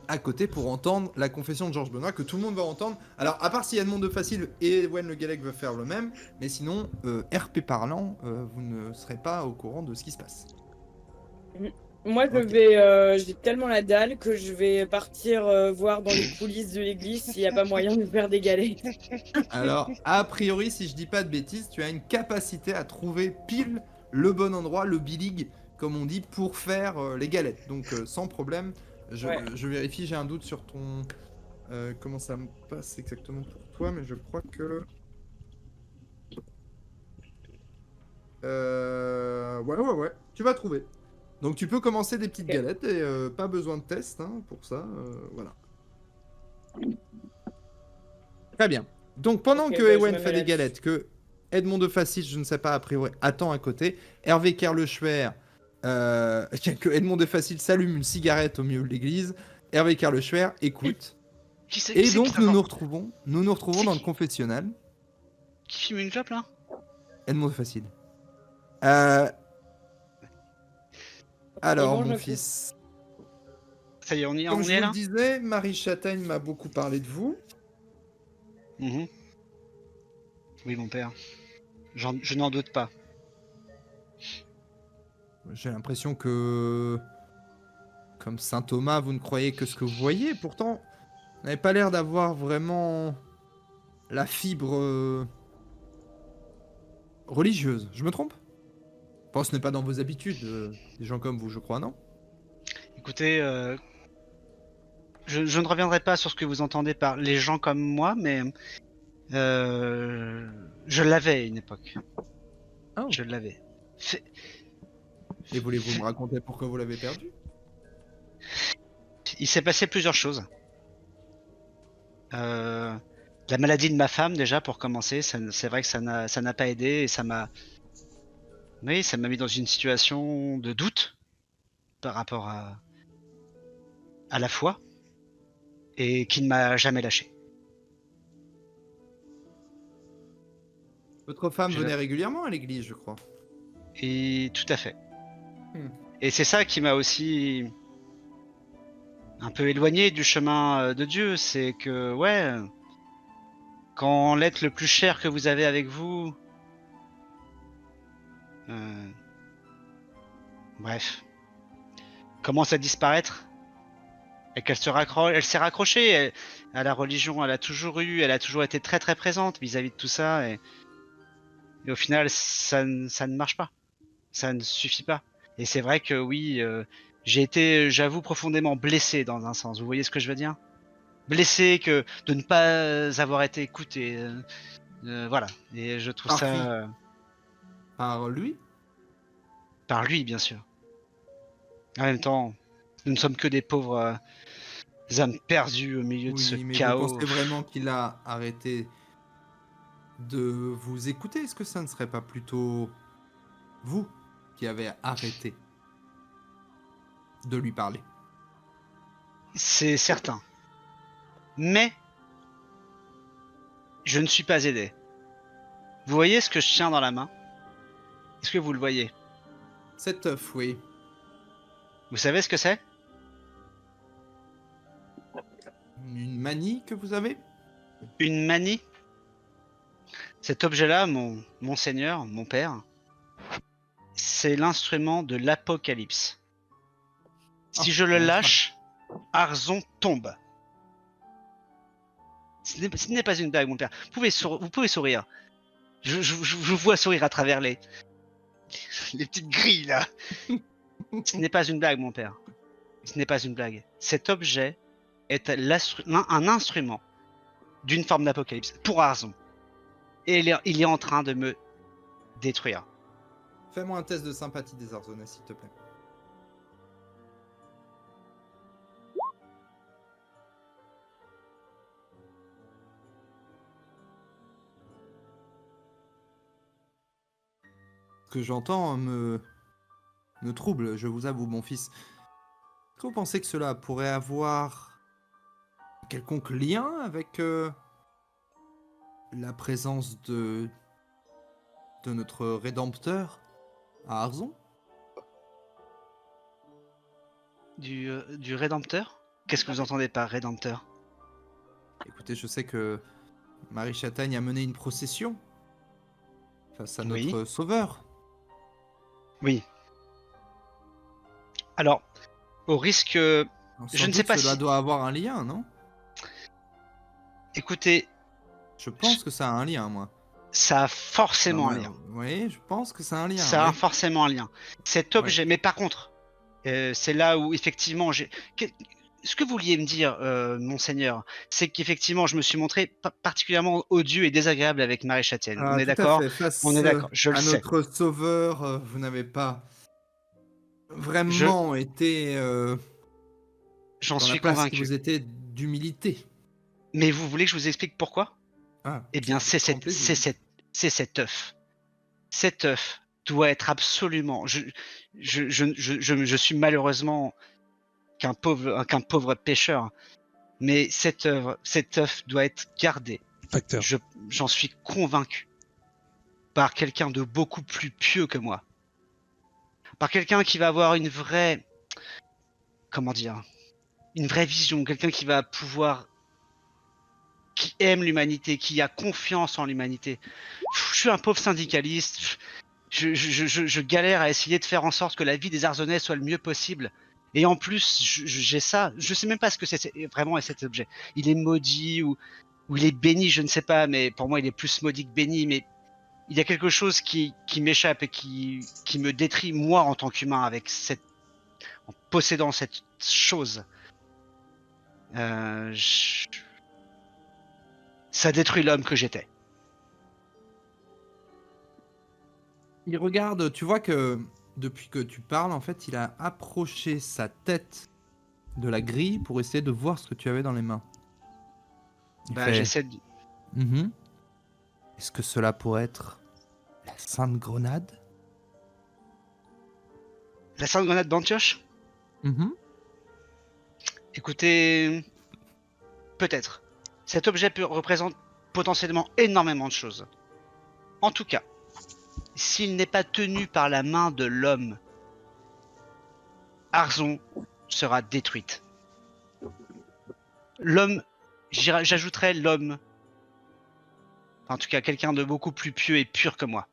à côté pour entendre la confession de Georges Benoît que tout le monde va entendre. Alors, à part si Edmond de Facile et Ewen Le Guellec veulent faire le même, mais sinon, RP parlant, vous ne serez pas au courant de ce qui se passe. Moi, Ok. j'ai tellement la dalle que je vais partir voir dans les coulisses de l'église s'il n'y a pas moyen de faire des galettes. Alors, a priori, si je dis pas de bêtises, tu as une capacité à trouver pile le bon endroit, le bilig, comme on dit, pour faire les galettes. Donc, sans problème. Ouais. Je vérifie, j'ai un doute sur ton... comment ça me passe exactement pour toi, mais je crois que... Ouais, tu vas trouver. Donc tu peux commencer des petites Ok. galettes et pas besoin de test hein, pour ça, voilà. Très bien. Donc pendant Ok, que bah, je Ewen me fait mets des là-dessus. galettes, que Edmond de Facile, je ne sais pas a priori, attend à côté, Hervé Carleschwer, que Edmond de Facile s'allume une cigarette au milieu de l'église, Hervé Carleschwer écoute. Qui c'est Et qui donc nous t'entend nous retrouvons dans le confessionnal. Qui fume une clope là? Edmond de Facile. Alors mange mon un coup. fils, Ça y est, on comme est je vous là? le disais, Marie Châtaigne m'a beaucoup parlé de vous. Mhm. Oui, mon père. Je n'en doute pas. J'ai l'impression que, comme saint Thomas, vous ne croyez que ce que vous voyez. Pourtant, vous n'avez pas l'air d'avoir vraiment la fibre religieuse. Je me trompe? Bon, ce n'est pas dans vos habitudes, des gens comme vous, je crois, non? Écoutez, je ne reviendrai pas sur ce que vous entendez par les gens comme moi, mais je l'avais à une époque. Oh. Je l'avais. Et voulez-vous me raconter pourquoi vous l'avez perdu? Il s'est passé plusieurs choses. La maladie de ma femme, déjà, pour commencer, c'est vrai que ça n'a pas aidé et oui, ça m'a mis dans une situation de doute par rapport à la foi et qui ne m'a jamais lâché. Votre femme Je- venait régulièrement à l'église, je crois. Et tout à fait. Hmm. Et c'est ça qui m'a aussi un peu éloigné du chemin de Dieu, c'est que, ouais, quand l'être le plus cher que vous avez avec vous, euh, bref, commence à disparaître, et qu'elle elle s'est raccrochée à la religion, elle a toujours été très très présente vis-à-vis de tout ça, et au final, ça ne marche pas, ça ne suffit pas. Et c'est vrai que oui, j'ai été, j'avoue, profondément blessé dans un sens. Vous voyez ce que je veux dire? Blessé que de ne pas avoir été écouté. Voilà. Et je trouve Par ça qui? Par lui? par lui, bien sûr. En même temps, nous ne sommes que des pauvres âmes perdues au milieu de ce Oui, mais vous chaos. pensez vraiment qu'il a arrêté de vous écouter? Est-ce que ça ne serait pas plutôt vous qui avez arrêté de lui parler? C'est certain. Mais je ne suis pas aidé. Vous voyez ce que je tiens dans la main? Est-ce que vous le voyez? Cet œuf, oui. Vous savez ce que c'est? Une manie que vous avez? Une manie? Cet objet-là, mon seigneur, mon père, c'est l'instrument de l'apocalypse. Si Ah, je le comment ça? lâche, Arzon tombe. Ce n'est pas une blague, mon père. Vous pouvez sourire. Je vous vois sourire à travers les petites grilles là. Ce n'est pas une blague, mon père. Ce n'est pas une blague. Cet objet est un instrument d'une forme d'apocalypse pour Arzon. Et il est en train de me détruire. Fais-moi un test de sympathie des Arzonais, s'il te plaît. Ce que j'entends me trouble, je vous avoue, mon fils. Est-ce que vous pensez que cela pourrait avoir un quelconque lien avec la présence de notre Rédempteur à Arzon? Du Rédempteur? Qu'est-ce que vous entendez par Rédempteur? Écoutez, je sais que Marie Chatagne a mené une procession face à Oui. notre Sauveur. Oui. Alors, au risque... Alors, Je sans ne sais doute pas cela si... doit avoir un lien, non? Écoutez, Je pense que ça a un lien, moi. ça a forcément un lien. Oui, je pense que ça a un lien. Ça a oui. forcément un lien. Cet objet, mais par contre, c'est là où effectivement ce que vous vouliez me dire, monseigneur, c'est qu'effectivement je me suis montré particulièrement odieux et désagréable avec Marie Châtienne. On est Tout à d'accord? fait. Face On est d'accord, je le à sais. notre Sauveur, vous n'avez pas vraiment été J'en dans la suis place qui convaincu. vous était d'humilité. Mais vous voulez que je vous explique pourquoi? Ah, Eh bien, avec grand plaisir. c'est cet œuf. Cet œuf doit être absolument. Je suis malheureusement qu'un pauvre pêcheur, mais cet œuf doit être gardé. Facteur. J'en suis convaincu par quelqu'un de beaucoup plus pieux que moi, par quelqu'un qui va avoir une vraie, comment dire, une vraie vision, quelqu'un qui va pouvoir, qui aime l'humanité, qui a confiance en l'humanité. Je suis un pauvre syndicaliste. Je galère à essayer de faire en sorte que la vie des Arzonnais soit le mieux possible. Et en plus, j'ai ça. Je sais même pas ce que c'est vraiment cet objet. Il est maudit ou il est béni, je ne sais pas. Mais pour moi, il est plus maudit que béni. Mais il y a quelque chose qui m'échappe et qui me détruit, moi, en tant qu'humain, en possédant cette chose. Ça détruit l'homme que j'étais. Il regarde, tu vois que depuis que tu parles, en fait, il a approché sa tête de la grille pour essayer de voir ce que tu avais dans les mains. Il Bah, fait, j'essaie de... Mhm. Est-ce que cela pourrait être la Sainte Grenade? La Sainte Grenade d'Antioche? Mhm. Écoutez, peut-être. Cet objet représente potentiellement énormément de choses. En tout cas, s'il n'est pas tenu par la main de l'homme, Arzon sera détruite. L'homme, j'ajouterais l'homme, en tout cas quelqu'un de beaucoup plus pieux et pur que moi.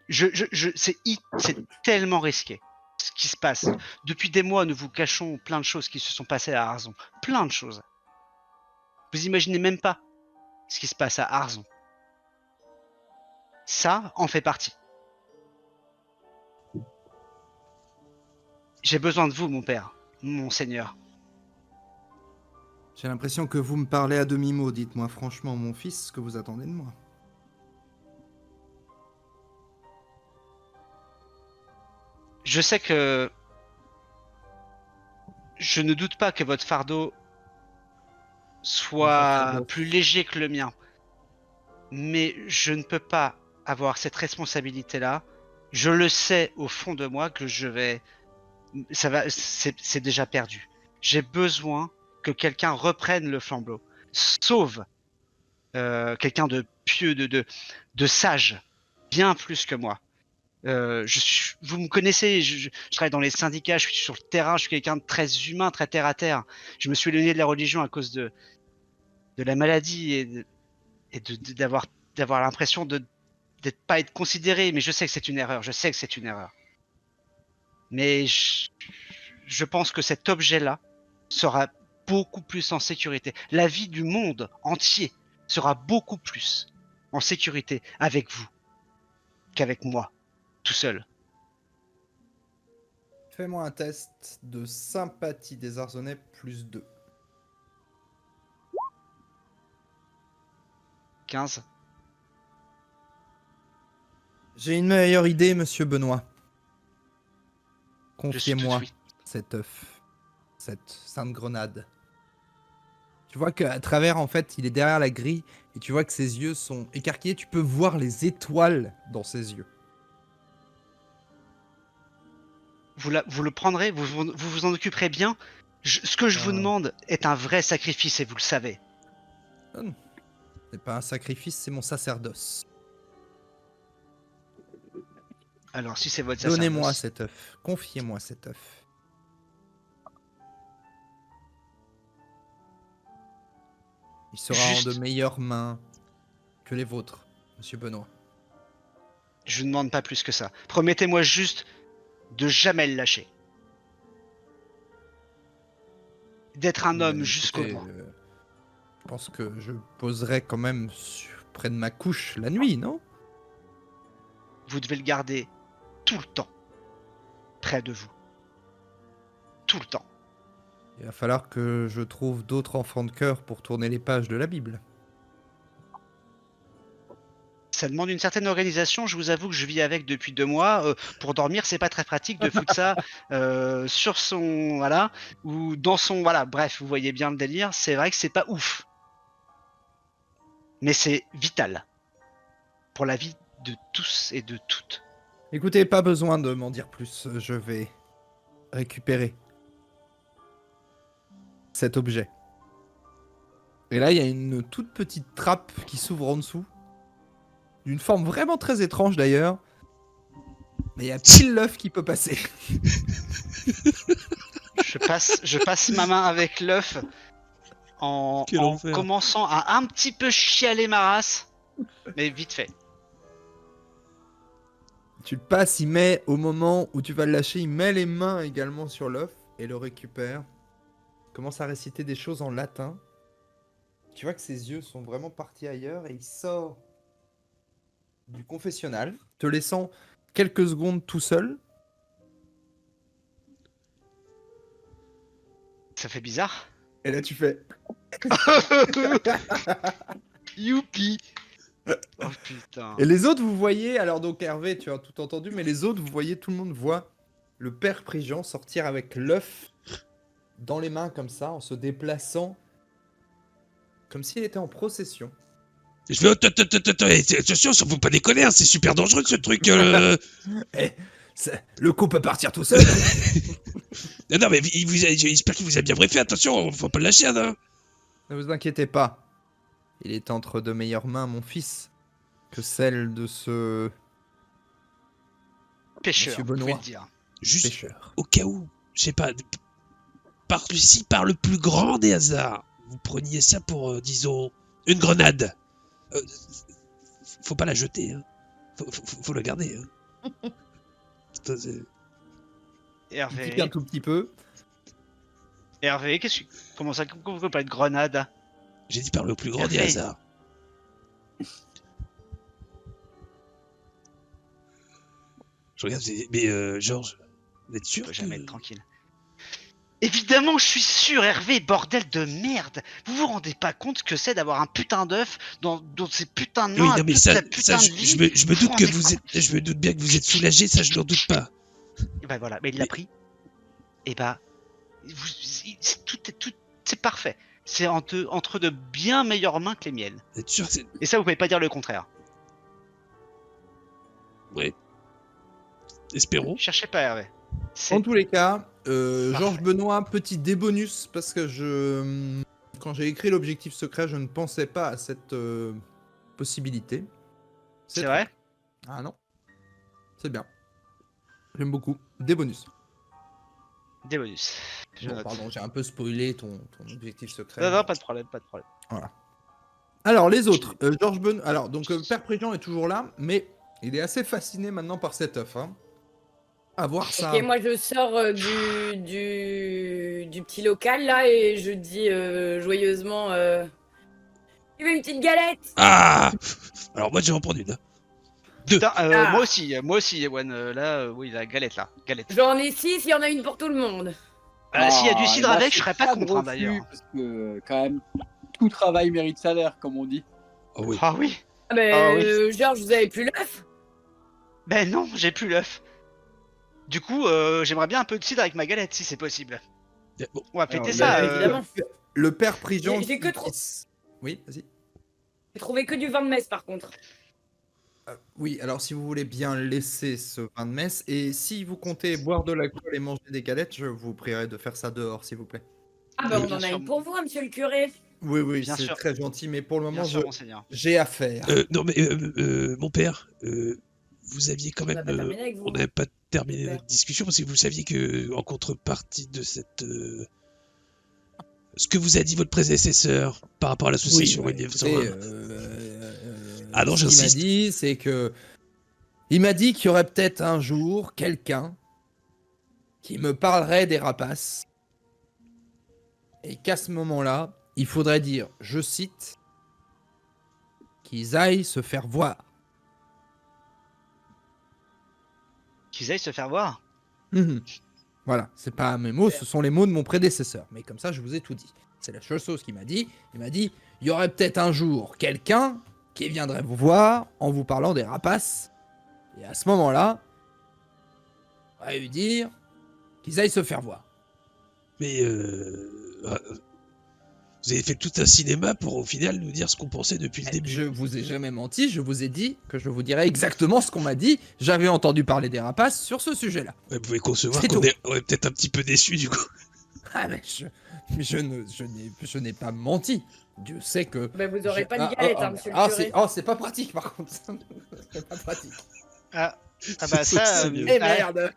C'est tellement risqué ce qui se passe. Depuis des mois, nous vous cachons plein de choses qui se sont passées à Arzon. Plein de choses. Vous imaginez même pas ce qui se passe à Arzon. Ça en fait partie. J'ai besoin de vous, mon père, mon seigneur. J'ai l'impression que vous me parlez à demi-mot. Dites-moi franchement, mon fils, ce que vous attendez de moi. Je sais que... Je ne doute pas que votre fardeau soit plus léger que le mien. Mais je ne peux pas avoir cette responsabilité-là. Je le sais au fond de moi que je vais... c'est déjà perdu. J'ai besoin que quelqu'un reprenne le flambeau. Sauve quelqu'un de pieux, de sage, bien plus que moi. Vous me connaissez, je travaille dans les syndicats, je suis sur le terrain, je suis quelqu'un de très humain, très terre à terre. Je me suis éloigné de la religion à cause de la maladie et d'avoir l'impression de d'être pas être considéré, mais je sais que c'est une erreur, je sais que c'est une erreur. Mais je pense que cet objet-là sera beaucoup plus en sécurité. La vie du monde entier sera beaucoup plus en sécurité avec vous qu'avec moi, tout seul. Fais-moi un test de sympathie des Arzonnais plus 2. 15. J'ai une meilleure idée, monsieur Benoît. Je suis tout Confiez-moi oui. cet œuf, cette sainte grenade. Tu vois qu'à travers, en fait, il est derrière la grille et tu vois que ses yeux sont écarquillés. Tu peux voir les étoiles dans ses yeux. Vous le prendrez, vous en occuperez bien. Ce que je vous demande est un vrai sacrifice et vous le savez. Non, c'est pas un sacrifice, c'est mon sacerdoce. Alors si c'est votre sacerdoce... Donnez-moi cet œuf. Confiez-moi cet œuf. Il sera Juste- en de meilleures mains que les vôtres, monsieur Benoît. Je ne demande pas plus que ça. Promettez-moi juste de jamais le lâcher. D'être un homme Mais jusqu'au écoutez, bout. je pense que je poserai quand même près de ma couche la nuit, non? Vous devez le garder tout le temps près de vous. Tout le temps. Il va falloir que je trouve d'autres enfants de cœur pour tourner les pages de la Bible. Ça demande une certaine organisation. Je vous avoue que je vis avec depuis 2 mois. Pour dormir, c'est pas très pratique de foutre ça sur son voilà ou dans son voilà. Bref, vous voyez bien le délire. C'est vrai que c'est pas ouf, mais c'est vital pour la vie de tous et de toutes. Écoutez, pas besoin de m'en dire plus. Je vais récupérer cet objet. Et là, il y a une toute petite trappe qui s'ouvre en dessous. D'une forme vraiment très étrange d'ailleurs. Mais il y a pile l'œuf qui peut passer. Je passe ma main avec l'œuf en Quel enfer. commençant à un petit peu chialer ma race, mais vite fait. Tu le passes, il met au moment où tu vas le lâcher, il met les mains également sur l'œuf et le récupère. Il commence à réciter des choses en latin. Tu vois que ses yeux sont vraiment partis ailleurs et il sort du confessionnal, te laissant quelques secondes tout seul. Ça fait bizarre. Et là tu fais... Youpi. Oh putain. Et les autres, vous voyez, alors donc Hervé, tu as tout entendu, mais les autres, vous voyez, tout le monde voit le père Prigent sortir avec l'œuf dans les mains comme ça, en se déplaçant comme s'il était en procession. Je fais attention, ça faut pas déconner, hein, c'est super dangereux ce truc. Le coup peut partir tout seul. Non, mais j'espère qu'il vous a bien briefé, attention, faut pas le lâcher, hein. Ne vous inquiétez pas. Il est entre de meilleures mains, mon fils, que celle de ce Pêcheur, Monsieur vous pouvez Benoît. le dire. Juste pêcheur. au cas où, je sais pas, par le plus grand des hasards, vous preniez ça pour, disons, une grenade. Faut pas la jeter, hein. Faut la garder, hein. Putain, Il Hervé, pique un tout petit peu. Hervé, comment ça, comment on peut pas être grenade? j'ai dit par le plus grand des Hervé. hasards. Je regarde, mais Georges, vous êtes Je sûr peux jamais que... être tranquille. Évidemment, je suis sûr, Hervé, bordel de merde. Vous vous rendez pas compte que c'est d'avoir un putain d'œuf dans ces putains de mains Oui, à non, mais toute ça, la putain de je vie. me Vous doute vous que rendez je me doute bien que vous êtes soulagé, ça je n'en doute pas. Et bah voilà, mais il l'a pris. Et bah, tout, c'est parfait. C'est entre de bien meilleures mains que les miennes. Vous êtes sûr que c'est... Et ça, vous pouvez pas dire le contraire. Ouais. Espérons. Cherchez pas, Hervé. En tous les cas, Parfait. Georges Benoît, petit débonus, parce que quand j'ai écrit l'objectif secret, je ne pensais pas à cette possibilité. C'est vrai? Ah non. C'est bien. J'aime beaucoup. Des bonus. Des bonus. Je Bon, note. pardon, j'ai un peu spoilé ton objectif secret. Non, non, pas de problème, pas de problème. Voilà. Alors, les autres. Georges Benoît. Alors, donc, Père Préjean est toujours là, mais il est assez fasciné maintenant par cet œuf. Hein. À voir ça. Ok, moi je sors du petit local là et je dis joyeusement tu veux une petite galette? Ah! Alors moi je vais en prendre une. Hein. Putain, Ah. moi aussi, Ewan, là, oui, la galette, là. Galette. J'en ai 6, il y en a une pour tout le monde. S'il y a du Ah, cidre là, avec, c'est je serais pas de contre, hein, refus, d'ailleurs. Parce que, quand même, tout travail mérite salaire, comme on dit. Oh oui. Ah oui. Ah ben, Ah oui. Georges, vous avez plus l'œuf? Ben non, j'ai plus l'œuf. Du coup, j'aimerais bien un peu de cidre avec ma galette, si c'est possible. Bon, On va fêter Alors, ça. évidemment. Le Père Préjean. J'ai que trop. Oui, vas-y. J'ai trouvé que du vin de messe par contre. Oui, alors si vous voulez bien laisser ce vin de messe, et si vous comptez boire de l'alcool et manger des galettes, je vous prierai de faire ça dehors, s'il vous plaît. Ah ben, on bien en a sûr. une pour vous, monsieur le curé. Oui, oui, Bien c'est sûr. très gentil, mais pour le Bien moment, sûr, monseigneur. j'ai affaire. non mais mon père, vous aviez quand On même... n'a pas terminé avec vous. on n'avait pas terminé Super. notre discussion parce que vous saviez que en contrepartie de cette... ce que vous a dit votre prédécesseur par rapport à l'association Oui, 1901. Ah non, non, ce qu'il m'a j'insiste. dit, c'est que... Il m'a dit qu'il y aurait peut-être un jour quelqu'un qui me parlerait des rapaces, et qu'à ce moment-là, il faudrait dire, je cite, qu'ils aillent se faire voir. Qu'ils aillent se faire voir. Mhm. Voilà, c'est pas mes mots, ce sont les mots de mon prédécesseur. Mais comme ça, je vous ai tout dit. C'est la seule chose qu'il m'a dit. Il m'a dit, il y aurait peut-être un jour quelqu'un qui viendrait vous voir en vous parlant des rapaces. Et à ce moment-là, on va lui dire qu'ils aillent se faire voir. Mais vous avez fait tout un cinéma pour au final nous dire ce qu'on pensait depuis le début. Je vous ai jamais menti, je vous ai dit que je vous dirais exactement ce qu'on m'a dit. J'avais entendu parler des rapaces sur ce sujet-là. Ouais, vous pouvez concevoir C'est qu'on tout. on est peut-être un petit peu déçus du coup. Ah mais je n'ai pas menti. Dieu sait que... Ben, vous aurez pas Ah, de galette, ah, hein, monsieur ah, le curé. c'est pas pratique par contre. C'est pas pratique. Ah bah ça, C'est mieux. Eh merde.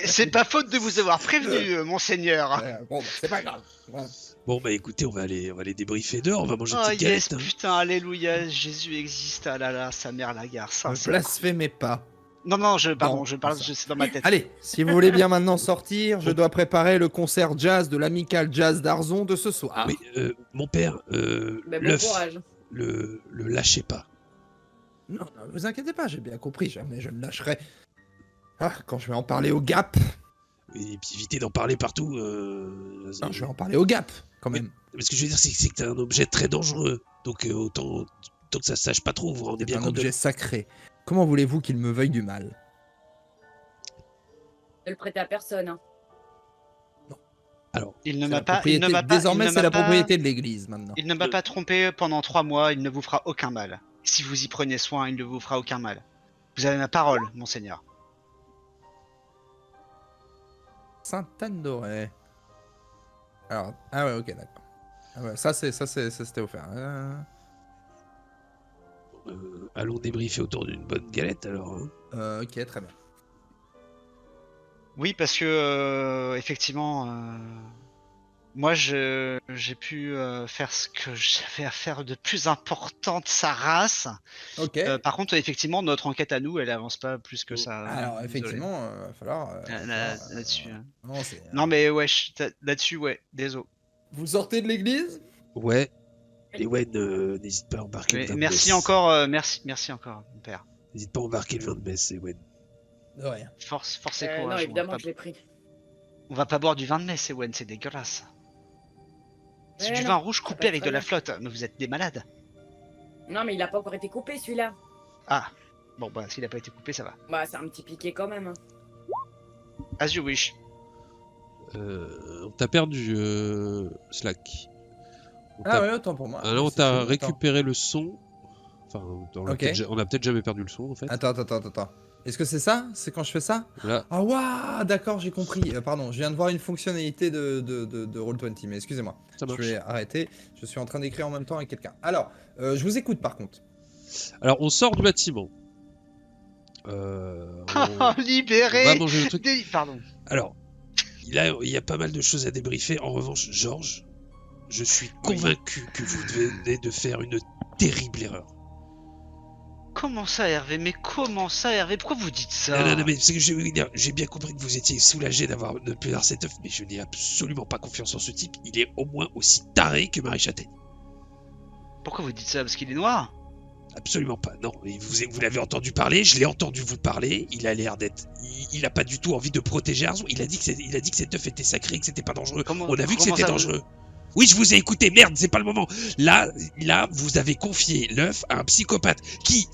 c'est pas faute de vous avoir prévenu, monseigneur. Bon, bah, c'est pas grave. Voilà. Bon bah écoutez, on va aller débriefer dehors, on va manger une Oh petite yes, galette. Hein. putain, alléluia, Jésus existe, ah là là, sa mère la gare, ça, Ne c'est- blasphémez pas. Non, non, pardon, Non, je parle, ça. c'est dans ma tête. Allez, si vous voulez bien maintenant sortir, je dois préparer le concert jazz de l'Amical Jazz d'Arzon de ce soir. Oui, mon père, Ben, bon l'œuf, courage. le lâchez pas. Non, ne vous inquiétez pas, j'ai bien compris, jamais je ne lâcherai. Ah, quand je vais en parler au Gap. Et puis évitez d'en parler partout. Non, je vais en parler au Gap, quand même. Mais ce que je veux dire, c'est que c'est un objet très dangereux. Donc autant que ça se sache pas trop, vous vous rendez C'est bien un compte objet sacré. Comment voulez-vous qu'il me veuille du mal? Ne le prêtez à personne. Hein. Alors, Il ne C'est m'a la pas. Il propriété- ne m'a pas. Désormais, il ne c'est m'a la pas- propriété de l'église maintenant. Il ne m'a pas trompé pendant 3 mois. Il ne vous fera aucun mal. Si vous y prenez soin, il ne vous fera aucun mal. Vous avez ma parole, monseigneur. Sainte-Anne d'Auray. Alors, ah ouais, ok, d'accord. Ah ouais, ça c'était offert. Allons débriefer autour d'une bonne galette alors. Hein. Ok, très bien. Oui, parce que effectivement, moi j'ai pu faire ce que j'avais à faire de plus important de sa race. Ok. Par contre, effectivement, notre enquête à nous, elle avance pas plus que ça. Alors, Désolé. effectivement, il va falloir. Là-dessus. Non, c'est. Non, mais ouais, là-dessus, ouais, désolé. Vous sortez de l'église? Ouais. Et ouais, n'hésite pas à embarquer le vin de Merci messe. encore, merci encore, mon père. N'hésite pas à embarquer le vin de messe, Ewen. De rien. Force et Non, courage. évidemment, je l'ai pris. On va pas boire du vin de messe, Ewen, c'est dégueulasse. C'est Ouais, du non, vin rouge ça coupé passe avec très de la bien. flotte, mais vous êtes des malades. Non, mais il a pas encore été coupé celui-là. Ah, bon bah s'il a pas été coupé, ça va. Bah, c'est un petit piqué quand même. Hein. As you wish. On t'a perdu, Slack. Ah ouais, autant pour moi. Ah, là, on C'est t'a fini, attends. récupéré le son. Enfin, on a peut-être jamais perdu le son en fait. Attends. Est-ce que c'est ça? C'est quand je fais ça? Là, Ah waouh, d'accord, j'ai compris. Pardon, je viens de voir une fonctionnalité de Roll20, mais excusez-moi. ça Je marche. vais arrêter. Je suis en train d'écrire en même temps avec quelqu'un. Alors, je vous écoute par contre. Alors, on sort du bâtiment. On Libéré. va manger le truc. Pardon. Alors, il y a pas mal de choses à débriefer. En revanche, Georges, je suis convaincu que vous venez de faire une terrible erreur. Comment ça, Hervé? Mais comment ça, Hervé? Pourquoi vous dites ça? Non, mais c'est que j'ai bien compris que vous étiez soulagé de ne plus avoir cette œuf, mais je n'ai absolument pas confiance en ce type. Il est au moins aussi taré que Marie Châtaigne. Pourquoi vous dites ça? Parce qu'il est noir? Absolument pas, non. Et vous l'avez entendu parler, je l'ai entendu vous parler, il a l'air d'être... Il a pas du tout envie de protéger Arzon, il a dit que cet œuf était sacré, que c'était pas dangereux. Comment- On a vu que comment c'était ça, dangereux. Oui, je vous ai écouté, merde, c'est pas le moment. Là, vous avez confié l'œuf à un psychopathe qui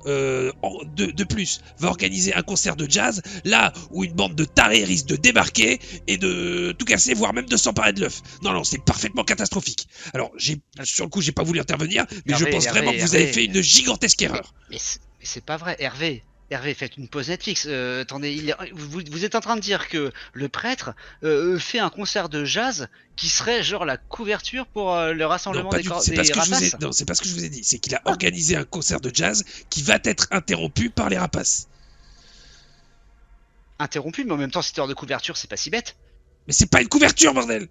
de plus, va organiser un concert de jazz, là où une bande de tarés risque de débarquer et de tout casser, voire même de s'emparer de l'œuf. Non, c'est parfaitement catastrophique. Alors, sur le coup, j'ai pas voulu intervenir, mais je pense vraiment que vous avez fait une gigantesque erreur. Mais c'est pas vrai, Hervé. Hervé, faites une pause Netflix. Attendez, vous êtes en train de dire que le prêtre fait un concert de jazz qui serait genre la couverture pour le rassemblement Non, pas des, du tout. des C'est pas ce que je vous ai... rapaces? Non, c'est pas ce que je vous ai dit. C'est qu'il a organisé un concert de jazz qui va être interrompu par les rapaces. Interrompu, mais en même temps, cette heure de couverture, c'est pas si bête. Mais c'est pas une couverture, bordel!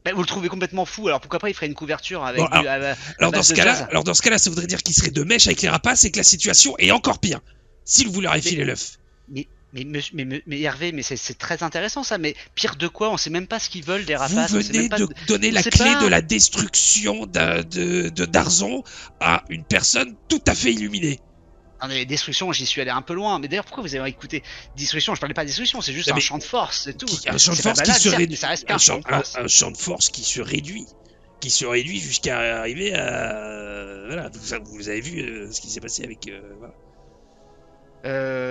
Bah, vous le trouvez complètement fou, alors pourquoi pas il ferait une couverture avec Bon, à Alors base dans ce de cas-là, jazz. ça voudrait dire qu'il serait de mèche avec les rapaces et que la situation est encore pire. S'il vous leur a filé l'œuf. Mais Hervé, mais c'est très intéressant ça, mais pire de quoi? On sait même pas ce qu'ils veulent des rapaces. Vous on sait venez même pas de donner on la sait clé pas. de la destruction d'Arzon à une personne tout à fait illuminée. Ah, mais destruction, j'y suis allé un peu loin. Mais d'ailleurs, pourquoi vous avez écouté destruction? Je parlais pas de destruction, c'est juste Non, un mais- champ de force, c'est tout. Un champ de C'est pas force qui banal, se certes, réduit. mais ça reste qu'un champ de force. Un champ de force qui se réduit. Qui se réduit jusqu'à arriver à... Voilà, vous avez vu ce qui s'est passé avec... voilà.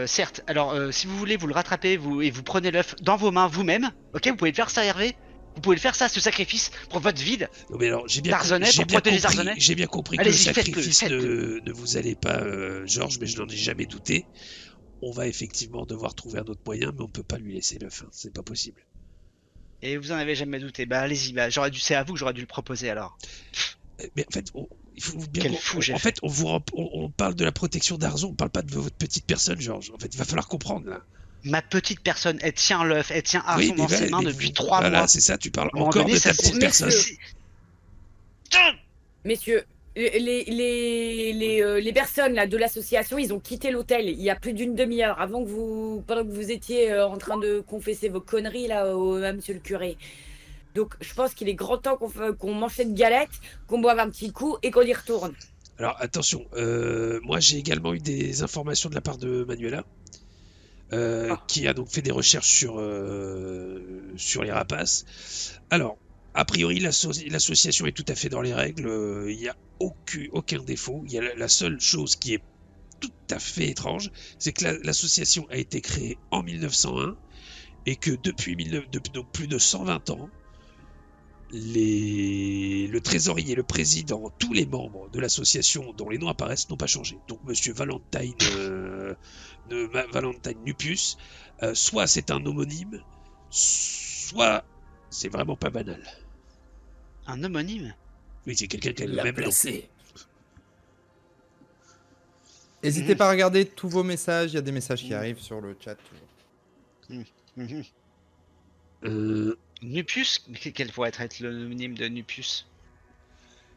Certes, alors si vous voulez, vous le rattrapez et vous prenez l'œuf dans vos mains vous-même. Ok, vous pouvez le faire ça, Hervé. Vous pouvez le faire ça, ce sacrifice pour votre vide. Non, mais alors, Tarzanais pour protéger Tarzanais. j'ai bien compris que le Allez-y, sacrifice faites-le. ne vous allait pas, Georges, mais je n'en ai jamais douté. On va effectivement devoir trouver un autre moyen, mais on peut pas lui laisser l'œuf, hein, c'est pas possible. Et vous en avez jamais douté. Bah allez-y, bah c'est à vous que j'aurais dû le proposer alors. Mais en fait, il faut bien Quel fou j'ai en fait. fait, on parle de la protection d'Arzon, on parle pas de votre petite personne, Georges. En fait, il va falloir comprendre là. Ma petite personne, elle tient l'œuf, elle tient Arzon Oui, mais dans ses mains mais depuis vous- 3 voilà, mois. c'est ça, tu parles À un moment encore donné, de ta ça- petite Mais personne. c'est- Messieurs, les personnes là, de l'association, ils ont quitté l'hôtel il y a plus d'une demi-heure pendant que vous étiez en train de confesser vos conneries là à monsieur le curé. Donc je pense qu'il est grand temps qu'on mange cette galette, qu'on boive un petit coup et qu'on y retourne. Alors attention, moi j'ai également eu des informations de la part de Manuela, qui a donc fait des recherches sur les rapaces. Alors, a priori l'association est tout à fait dans les règles, il n'y a aucun défaut. Il y a la seule chose qui est tout à fait étrange, c'est que l'association a été créée en 1901 et que depuis donc plus de 120 ans, le trésorier, le président, tous les membres de l'association dont les noms apparaissent n'ont pas changé. Donc Monsieur Valentine, Valentine Nupius, soit c'est un homonyme, soit c'est vraiment pas banal. Un homonyme? Oui, c'est quelqu'un qui a le La même nom. placé. N'hésitez pas à regarder tous vos messages, il y a des messages qui arrivent sur le chat. Mhm. Euh, Nupius? Quel pourrait être l'homonyme de Nupius?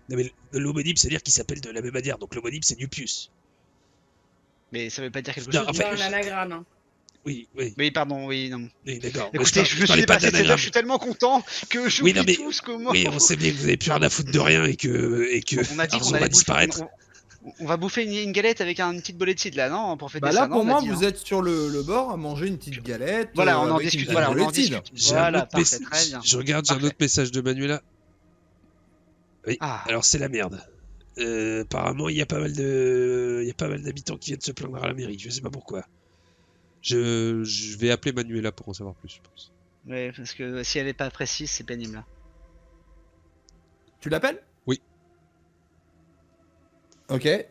non, mais l'homonyme, c'est-à-dire qu'il s'appelle de la même manière. Donc l'homonyme, c'est Nupius. Mais ça veut pas dire quelque Non, chose? en fait, Dans l'anagramme. Hein. Oui. Oui, pardon, oui, non. Oui, d'accord. Mais Écoutez, je me suis parlais pas dépassé de cette d'anagramme. je suis tellement content que j'oublie Oui, non, mais- tout ce comment. Oui, on sait bien que vous avez plus rien à foutre de rien et que On a dit qu'on Arzon va allait disparaître. on va bouffer une galette avec une petite bolée de cidre là, non? Pour fêter Bah ça, là, non, pour on a moi, dit, vous hein. êtes sur le bord à manger une petite galette. Voilà, on en avec une discute. petite Voilà, on en bolée de cidre. discute. J'ai un Voilà, autre parfait, très bien. Je regarde, j'ai un Parfait. autre message de Manuela. Oui, Ah. alors c'est la merde. Apparemment, il y a pas mal d'habitants qui viennent se plaindre à la mairie. Je sais pas pourquoi. Je vais appeler Manuela pour en savoir plus, je pense. Ouais, parce que si elle est pas précise, c'est pénible. Là. Tu l'appelles? Oui. Ok. Elle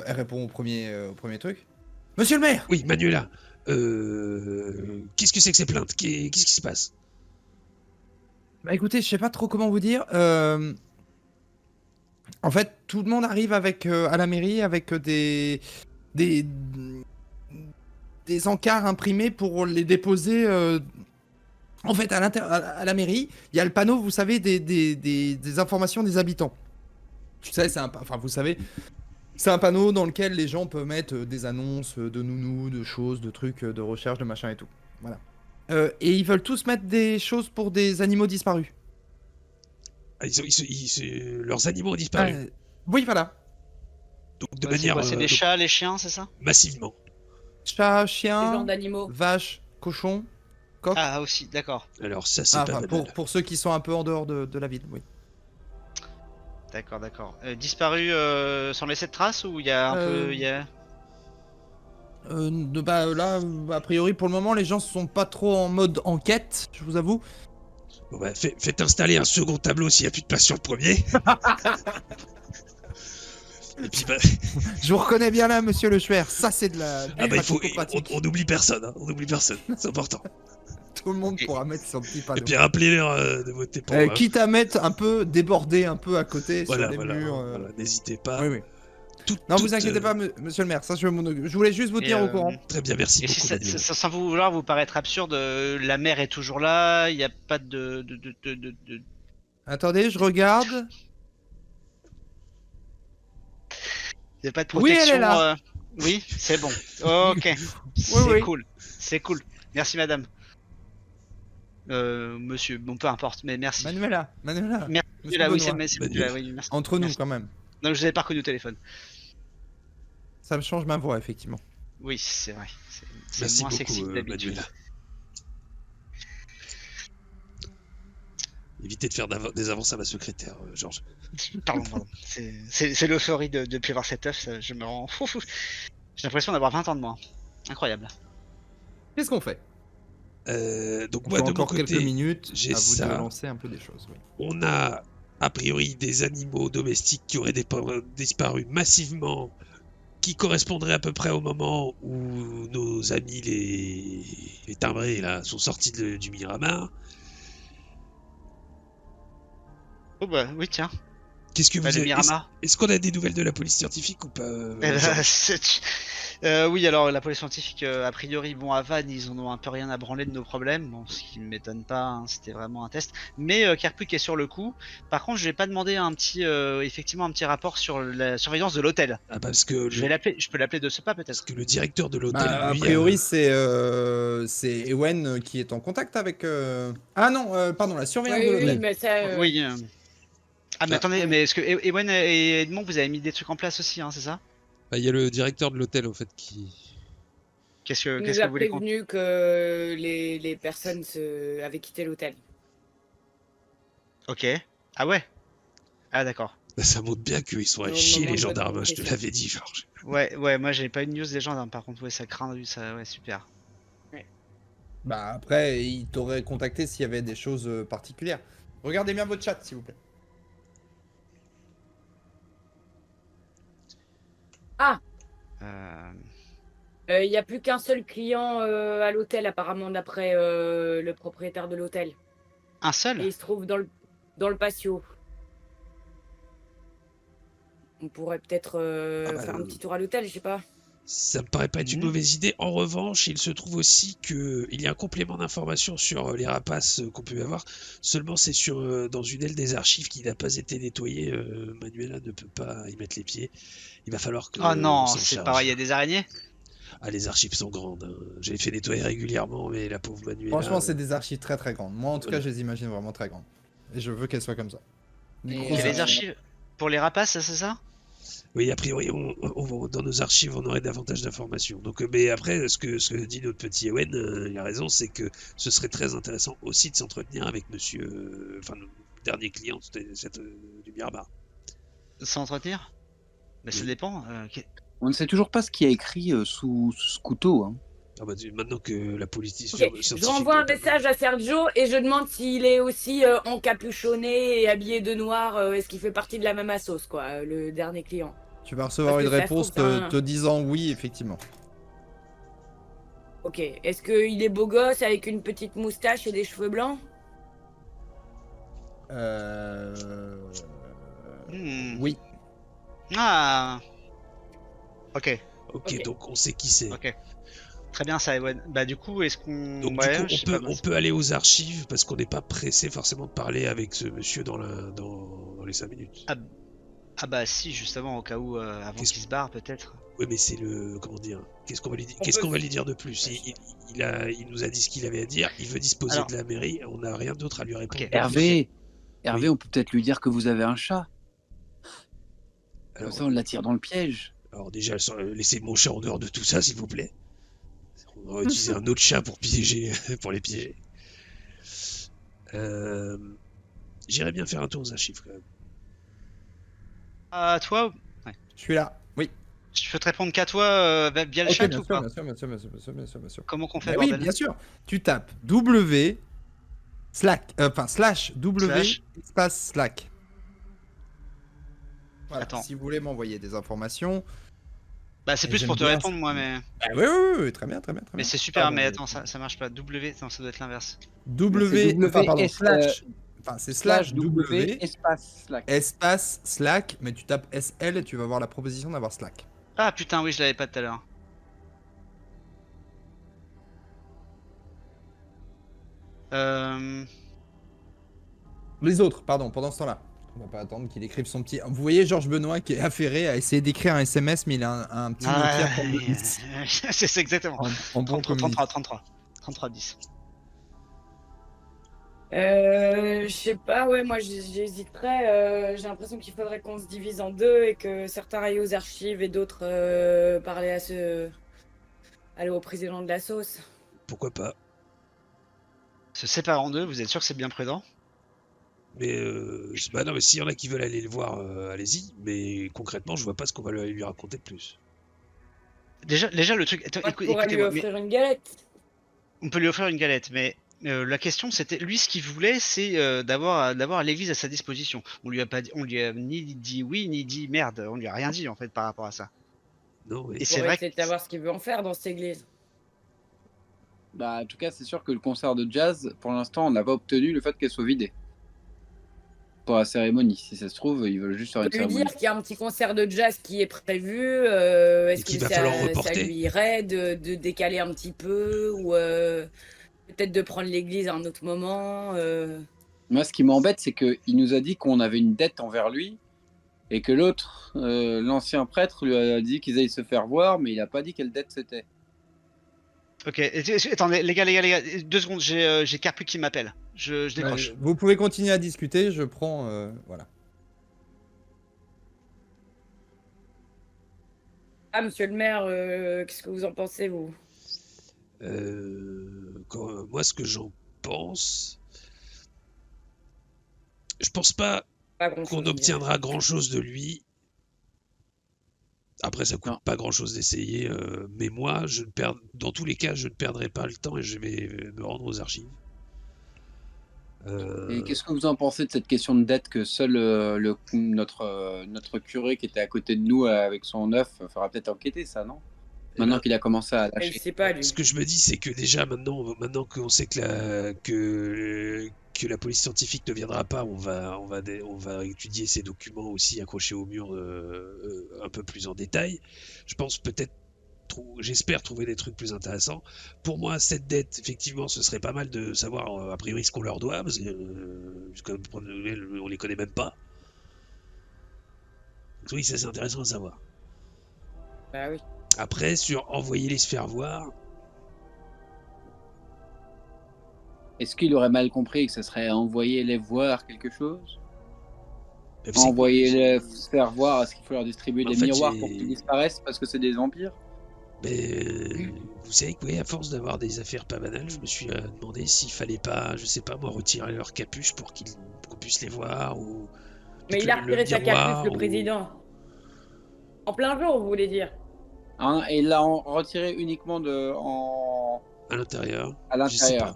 répond au premier truc. Monsieur le maire! Oui, Manuela. Qu'est-ce que c'est que ces plaintes? Qu'est-ce qui se passe? Bah écoutez, je sais pas trop comment vous dire. En fait, tout le monde arrive avec à la mairie avec des encarts imprimés pour les déposer. En fait, à la mairie, il y a le panneau, vous savez, des informations des habitants. Tu sais, vous savez, c'est un panneau dans lequel les gens peuvent mettre des annonces de nounous, de choses, de trucs, de recherche, de machin et tout. Voilà. Et ils veulent tous mettre des choses pour des animaux disparus. Ah, leurs animaux ont disparu. Oui, voilà. Donc de Ouais, c'est manière quoi, c'est les chats, les chiens, c'est ça? massivement. Chat, Ce genre chien, d'animaux. vache, cochon, coq. Ah, aussi, d'accord. Alors ça, c'est Ah, pas enfin, banal. pour ceux qui sont un peu en dehors de la ville, oui. D'accord. Disparu sans laisser de traces ou il y a un peu. Y a... Là, a priori, pour le moment, les gens sont pas trop en mode enquête, je vous avoue. Bon, bah, faites installer un second tableau s'il n'y a plus de place sur le premier. Et puis, bah, Je vous reconnais bien là, monsieur Le Chouer. Ça, c'est de la ah bah, pratique. on n'oublie personne, hein. On n'oublie personne. C'est important. Tout le monde pourra mettre son petit Et panneau. puis rappelez-leur de voter pour. Quitte à mettre un peu débordé, un peu à côté Voilà, sur les voilà, murs. voilà, n'hésitez pas. Oui, oui. Tout- Non, tout, vous inquiétez pas, monsieur le maire. Ça, je voulais juste vous Et, tenir au courant. Très bien, merci Et si beaucoup. ça, Manuela. sans vous vouloir vous paraître absurde, la mer est toujours là, il n'y a pas de... Attendez, je regarde. Il n'y a pas de Oui, elle est protection. là. Oui, c'est bon. Ok. C'est oui. cool. C'est cool. Merci madame. Monsieur, bon peu importe, mais merci. Manuela. Merci. Monsieur Là, oui, Benoît. c'est Manuela. là, oui, merci. Entre nous, Merci. quand même. Non, je vous avais pas reconnu au téléphone. Ça me change ma voix, effectivement. Oui, c'est vrai. C'est Merci moins beaucoup, sexy que d'habitude. Manuela. Évitez de faire des avances à ma secrétaire, Georges. Pardon. C'est l'euphorie depuis avoir cet œuf, je me rends fou. J'ai l'impression d'avoir 20 ans de moins. Incroyable. Qu'est-ce qu'on fait? Donc On moi, fait de mon encore quelques côté, minutes j'ai à vous ça. de lancer un peu des choses. Oui. on a a priori des animaux domestiques qui auraient disparu massivement, qui correspondraient à peu près au moment où nos amis les timbrés là sont sortis du Miramar. Oh bah oui, tiens. Qu'est-ce que vous Bah, le avez... Miramar. Est-ce qu'on a des nouvelles de la police scientifique ou pas Eh ben, Georges oui, alors la police scientifique, a priori, bon, à Vannes, ils en ont un peu rien à branler de nos problèmes, bon, ce qui ne m'étonne pas, hein, c'était vraiment un test. Mais Kerpuk est sur le coup. Par contre, je vais pas demander effectivement un petit rapport sur la surveillance de l'hôtel. Ah, parce que Je peux l'appeler de ce pas peut-être. le directeur de l'hôtel, Bah, a lui, priori, c'est Ewen qui est en contact avec. Ah non, pardon, la surveillance de Oui, l'hôtel. mais ça. Oui. Ah mais attendez, mais est-ce que Ewen et Edmond, vous avez mis des trucs en place aussi, hein, c'est ça? Bah, il y a le directeur de l'hôtel, en fait, qui... Qu'est-ce Il que nous a vous voulez qu'on... prévenu que les personnes avaient quitté l'hôtel. Ok. Ah ouais. Ah d'accord. bah, ça montre bien qu'ils sont à Au chier moment les de votre gendarmes, je te confession. l'avais dit, Georges. Ouais, moi j'ai pas une news des gendarmes, par contre, ouais, ça craint, ça, ouais, super. Bah après, il t'aurait contacté s'il y avait des choses particulières. Regardez bien votre chat, s'il vous plaît. Ah, Euh, il n'y a plus qu'un seul client à l'hôtel, apparemment, d'après le propriétaire de l'hôtel. Un Et seul? il se trouve dans le patio. On pourrait peut-être faire un petit tour à l'hôtel, je sais pas. Ça me paraît pas être une Mhm. mauvaise idée. En revanche, il se trouve aussi que il y a un complément d'information sur les rapaces qu'on peut avoir. Seulement, c'est sur dans une aile des archives qui n'a pas été nettoyée. Manuela ne peut pas y mettre les pieds. Il va falloir que Oh on non, s'en c'est charge. pareil, il y a des araignées? Ah, les archives sont grandes, hein. J'ai fait nettoyer régulièrement, mais la pauvre Manuela. Franchement, c'est des archives très très grandes. Moi, en tout Voilà. cas, je les imagine vraiment très grandes. Et je veux qu'elles soient comme ça. Des Et, grosses Il y a les archives. archives pour les rapaces, c'est ça? Oui, a priori, dans nos archives, on aurait davantage d'informations. Donc, mais après, ce que dit notre petit Ewen, il a raison, c'est que ce serait très intéressant aussi de s'entretenir avec monsieur, enfin, le dernier client du Mirabar. S'entretenir? Mais ça Oui. dépend. On ne sait toujours pas ce qu'il y a écrit sous ce couteau. Hein. Ah bah, maintenant que la police Ok, je scientifique renvoie un doit pas- message à Sergio et je demande s'il est aussi encapuchonné et habillé de noir. Est-ce qu'il fait partie de la même assos, quoi, le dernier client? Tu vas recevoir Parce une que ça se réponse trouve, c'est un- te disant oui, effectivement. Ok, est-ce qu'il est beau gosse avec une petite moustache et des cheveux blancs? Hmm. Oui. Ah. Ok, Ok. Donc on sait qui c'est. ok. Très bien ça, Ewen. Bah du coup, est-ce qu'on... Donc Ouais, du coup, je sais pas, on peut aller aux archives parce qu'on n'est pas pressé forcément de parler avec ce monsieur dans les 5 minutes. Ah bah si, justement, au cas où, avant Qu'est-ce- qu'il se barre, peut-être. Oui, mais c'est le. Comment dire? Qu'est-ce qu'on va lui dire? On Qu'est-ce peut- qu'on va lui dire de plus? Il nous a dit ce qu'il avait à dire. Il veut disposer Alors- de la mairie. On n'a rien d'autre à lui répondre. Ok. Hervé, Oui. on peut peut-être lui dire que vous avez un chat. Comme Alors, ça, on l'attire dans le piège. alors déjà, laissez mon chat en dehors de tout ça, s'il vous plaît. On va utiliser un autre chat pour piéger, pour les piéger. J'irais bien faire un tour aux archives quand même. À toi, Je suis là. Oui. je peux te répondre qu'à toi via le Ok, chat bien ou sûr, pas? bien sûr, bien sûr, bien sûr, bien sûr, bien sûr, bien sûr. Comment qu'on fait, Bah oui, bordel? bien sûr. Tu tapes W Slack, slash W Slash. espace Slack. Voilà, Attends. si vous voulez m'envoyer des informations. Bah c'est Et plus j'aime pour te bien répondre, ça. moi, mais... Ah oui, oui, oui, très bien, très bien, très Mais bien. c'est super, Pardon, mais attends, ça marche pas. W, non, ça doit être l'inverse. W, C'est enfin, pardon, WS, slash, enfin, c'est slash W espace Slack. espace Slack, mais tu tapes SL et tu vas voir la proposition d'avoir Slack. Ah putain, oui, je l'avais pas tout à l'heure. Les autres, pardon, pendant ce temps-là. On va pas attendre qu'il écrive son petit. Vous voyez Georges Benoît qui est affairé à essayer d'écrire un SMS, mais il a un petit Nokia Ah, 3210 c'est exactement. en bon 33, communiste. 33, 10. Je sais pas, ouais, moi j'hésiterais. J'ai l'impression qu'il faudrait qu'on se divise en deux et que certains aillent aux archives et d'autres aller au président de la sauce. Pourquoi pas? Se séparer en deux, vous êtes sûr que c'est bien prudent? Mais bah non, mais s'il y en a qui veulent aller le voir, allez-y. Mais concrètement, je vois pas ce qu'on va lui raconter de plus. Déjà le truc... Attends, Moi, je pourrais lui écoutez-moi, mais offrir une galette. on peut lui offrir une galette, mais la question c'était... Lui, ce qu'il voulait, c'est d'avoir l'église à sa disposition. On lui a pas dit, on lui a ni dit oui, ni dit merde. On lui a rien dit, en fait, par rapport à ça. Non, mais Et c'est Pour vrai essayer de savoir ce qu'il veut en faire dans cette église. Bah, en tout cas, c'est sûr que le concert de jazz, pour l'instant, on n'a pas obtenu le fait qu'elle soit vidée. Pour la cérémonie. Si ça se trouve, ils veulent juste faire On une peut lui cérémonie. dire qu'il y a un petit concert de jazz qui est prévu. Est-ce qu'il que va falloir ça reporter. lui irait de décaler un petit peu ou peut-être de prendre l'église à un autre moment. Moi, ce qui m'embête, c'est qu'il nous a dit qu'on avait une dette envers lui et que l'autre, l'ancien prêtre, lui a dit qu'ils allaient se faire voir, mais il n'a pas dit quelle dette c'était. Ok, attendez, les gars, 2 secondes, j'ai Carpu qui m'appelle. Je décroche. Vous pouvez continuer à discuter, je prends. Voilà. Ah, monsieur le maire, qu'est-ce que vous en pensez, vous? Moi, ce que j'en pense, je pense pas Pas grand-chose. qu'on obtiendra grand-chose de lui. Après, ça coûte Non. pas grand-chose d'essayer, mais moi, dans tous les cas, je ne perdrai pas le temps et je vais me rendre aux archives. Et qu'est-ce que vous en pensez de cette question de dette que seul notre curé qui était à côté de nous avec son œuf fera peut-être enquêter ça, non? Maintenant qu'il a commencé à Je lâcher. sais pas, lui. Ce que je me dis, c'est que déjà maintenant qu'on sait que la police scientifique ne viendra pas, on va étudier ces documents aussi accrochés au mur un peu plus en détail. Je pense peut-être, j'espère trouver des trucs plus intéressants. Pour moi, cette dette, effectivement, ce serait pas mal de savoir a priori ce qu'on leur doit, parce que comme on les connaît même pas. Donc oui, ça c'est intéressant à savoir. Bah oui. Après, sur envoyer-les se faire voir, Est-ce qu'il aurait mal compris que ce serait envoyer les voir quelque chose? c'est que- Envoyer les faire voir, est-ce qu'il faut leur distribuer En des fait, miroirs pour qu'ils disparaissent parce que c'est des vampires? Mais vous savez que oui, à force d'avoir des affaires pas banales, je me suis demandé s'il fallait pas, je sais pas moi, retirer leur capuche pour qu'on puisse les voir ou. Mais il a retiré sa capuche, le président. En plein jour, vous voulez dire? Hein, et il l'a retiré uniquement À l'intérieur. à l'intérieur.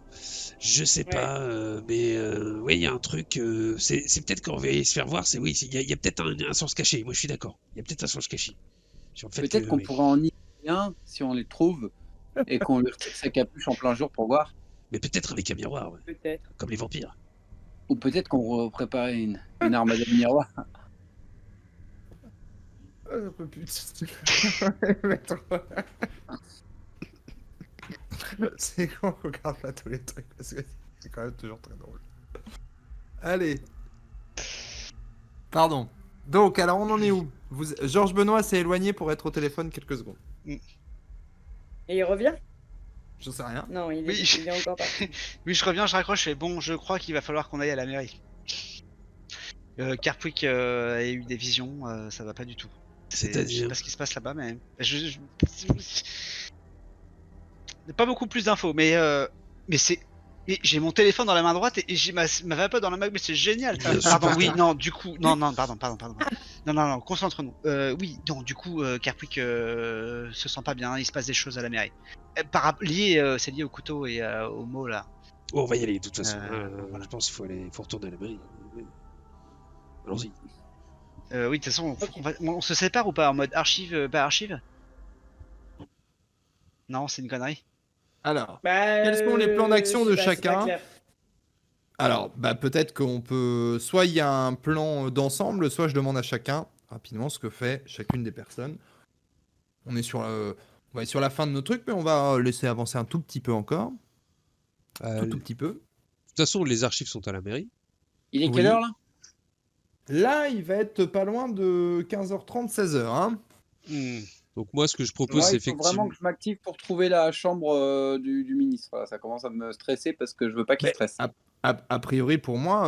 Je sais pas, mais oui, il y a un truc. C'est peut-être qu'on va se faire voir. C'est oui, il y a peut-être un sens caché. Moi, je suis d'accord. Il y a peut-être un sens caché. Sur le fait Peut-être que, qu'on oui. pourrait en y un si on les trouve et qu'on lui retire sa capuche en plein jour pour voir. Mais peut-être avec un miroir, ouais. Peut-être. Comme les vampires. Ou peut-être qu'on préparait une armada de miroirs. Un peu plus. C'est quand on regarde là tous les trucs parce que c'est quand même toujours très drôle. Allez. Pardon. Donc, alors on en est où? Georges Benoît s'est éloigné pour être au téléphone quelques secondes. Et il revient? Je sais rien. Non, il Oui. est encore parti. Oui, je reviens, je raccroche, et bon, je crois qu'il va falloir qu'on aille à la mairie. Carpwick a eu des visions, ça va pas du tout. Je sais C'est-à-dire pas ce qui se passe là-bas, mais pas beaucoup plus d'infos, mais c'est. Mais j'ai mon téléphone dans la main droite et j'ai ma vape dans la main, mais c'est génial. Bien sûr. Pardon, oui, non, du coup, non, pardon. Non, concentre-nous. Oui, non, du coup, Carpwick se sent pas bien, il se passe des choses à la mairie. C'est lié au couteau et au mot là. Oh, on va y aller de toute façon. Voilà. Je pense qu'il faut retourner à la mairie. Allons-y. Oui, de toute façon, on se sépare ou pas en mode archive, pas archive? Non, c'est une connerie. Alors, Bah, quels sont les plans d'action de c'est pas chacun? clair. Alors, bah peut-être qu'on peut. Soit il y a un plan d'ensemble, soit je demande à chacun rapidement ce que fait chacune des personnes. On est sur, on va être sur la fin de nos trucs, mais on va laisser avancer un tout petit peu encore. Tout petit peu. De toute façon, les archives sont à la mairie. Il est Oui. quelle heure là? Là, il va être pas loin de 15h30, 16h. Hein. Donc moi, ce que je propose, Ouais, c'est il faut effectivement... vraiment que je m'active pour trouver la chambre du ministre. Voilà, ça commence à me stresser parce que je veux pas qu'il Mais stresse. a priori, pour moi,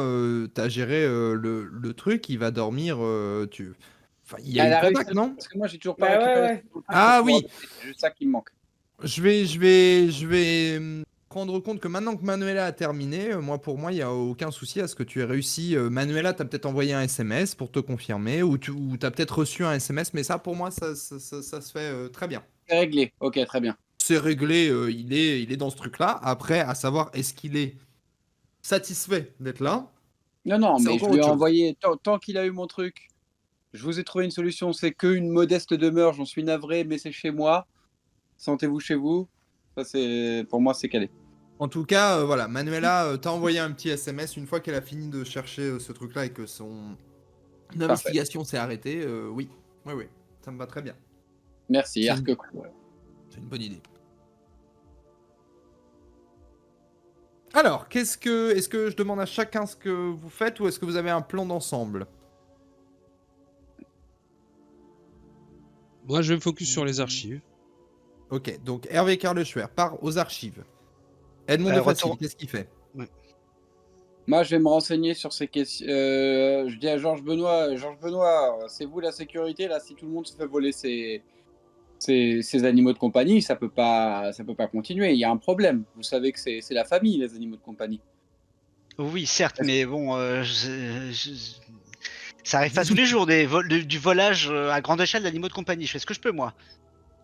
t'as géré le truc, il va dormir. Enfin, il y a Elle eu a réussi contact, non? Parce que moi j'ai toujours pas Bah récupéré. ouais. ce truc Ah pour oui. pouvoir- C'est juste ça qui me manque. Je vais prendre compte que maintenant que Manuela a terminé, pour moi, il n'y a aucun souci à ce que tu aies réussi. Manuela, tu as peut-être envoyé un SMS pour te confirmer, ou tu as peut-être reçu un SMS, mais ça, pour moi, ça se fait très bien. C'est réglé. Ok, très bien. C'est réglé, il est dans ce truc-là. Après, à savoir, est-ce qu'il est satisfait d'être là? Non, C'est mais je encore lui ai autre chose. envoyé, tant qu'il a eu mon truc, je vous ai trouvé une solution, c'est qu'une modeste demeure, j'en suis navré, mais c'est chez moi. Sentez-vous chez vous. Ça, pour moi, c'est calé. En tout cas, voilà, Manuela t'a envoyé un petit SMS une fois qu'elle a fini de chercher ce truc-là et que son investigation s'est arrêtée. Oui, ça me va très bien. Merci, C'est Arc. C'est une bonne idée. Alors, est-ce que je demande à chacun ce que vous faites ou est-ce que vous avez un plan d'ensemble? Moi, je vais me focus sur les archives. Ok, donc Hervé Carleschwer part aux archives. Edmond de Facile, qu'est-ce qu'il fait? Moi, je vais me renseigner sur ces questions. Je dis à Georges Benoît, c'est vous la sécurité là. Si tout le monde se fait voler ses animaux de compagnie, ça peut pas continuer. Il y a un problème. Vous savez que c'est la famille, les animaux de compagnie. Oui, certes, mais bon, Ça arrive pas tous les jours, du volage à grande échelle d'animaux de compagnie. Je fais ce que je peux, moi.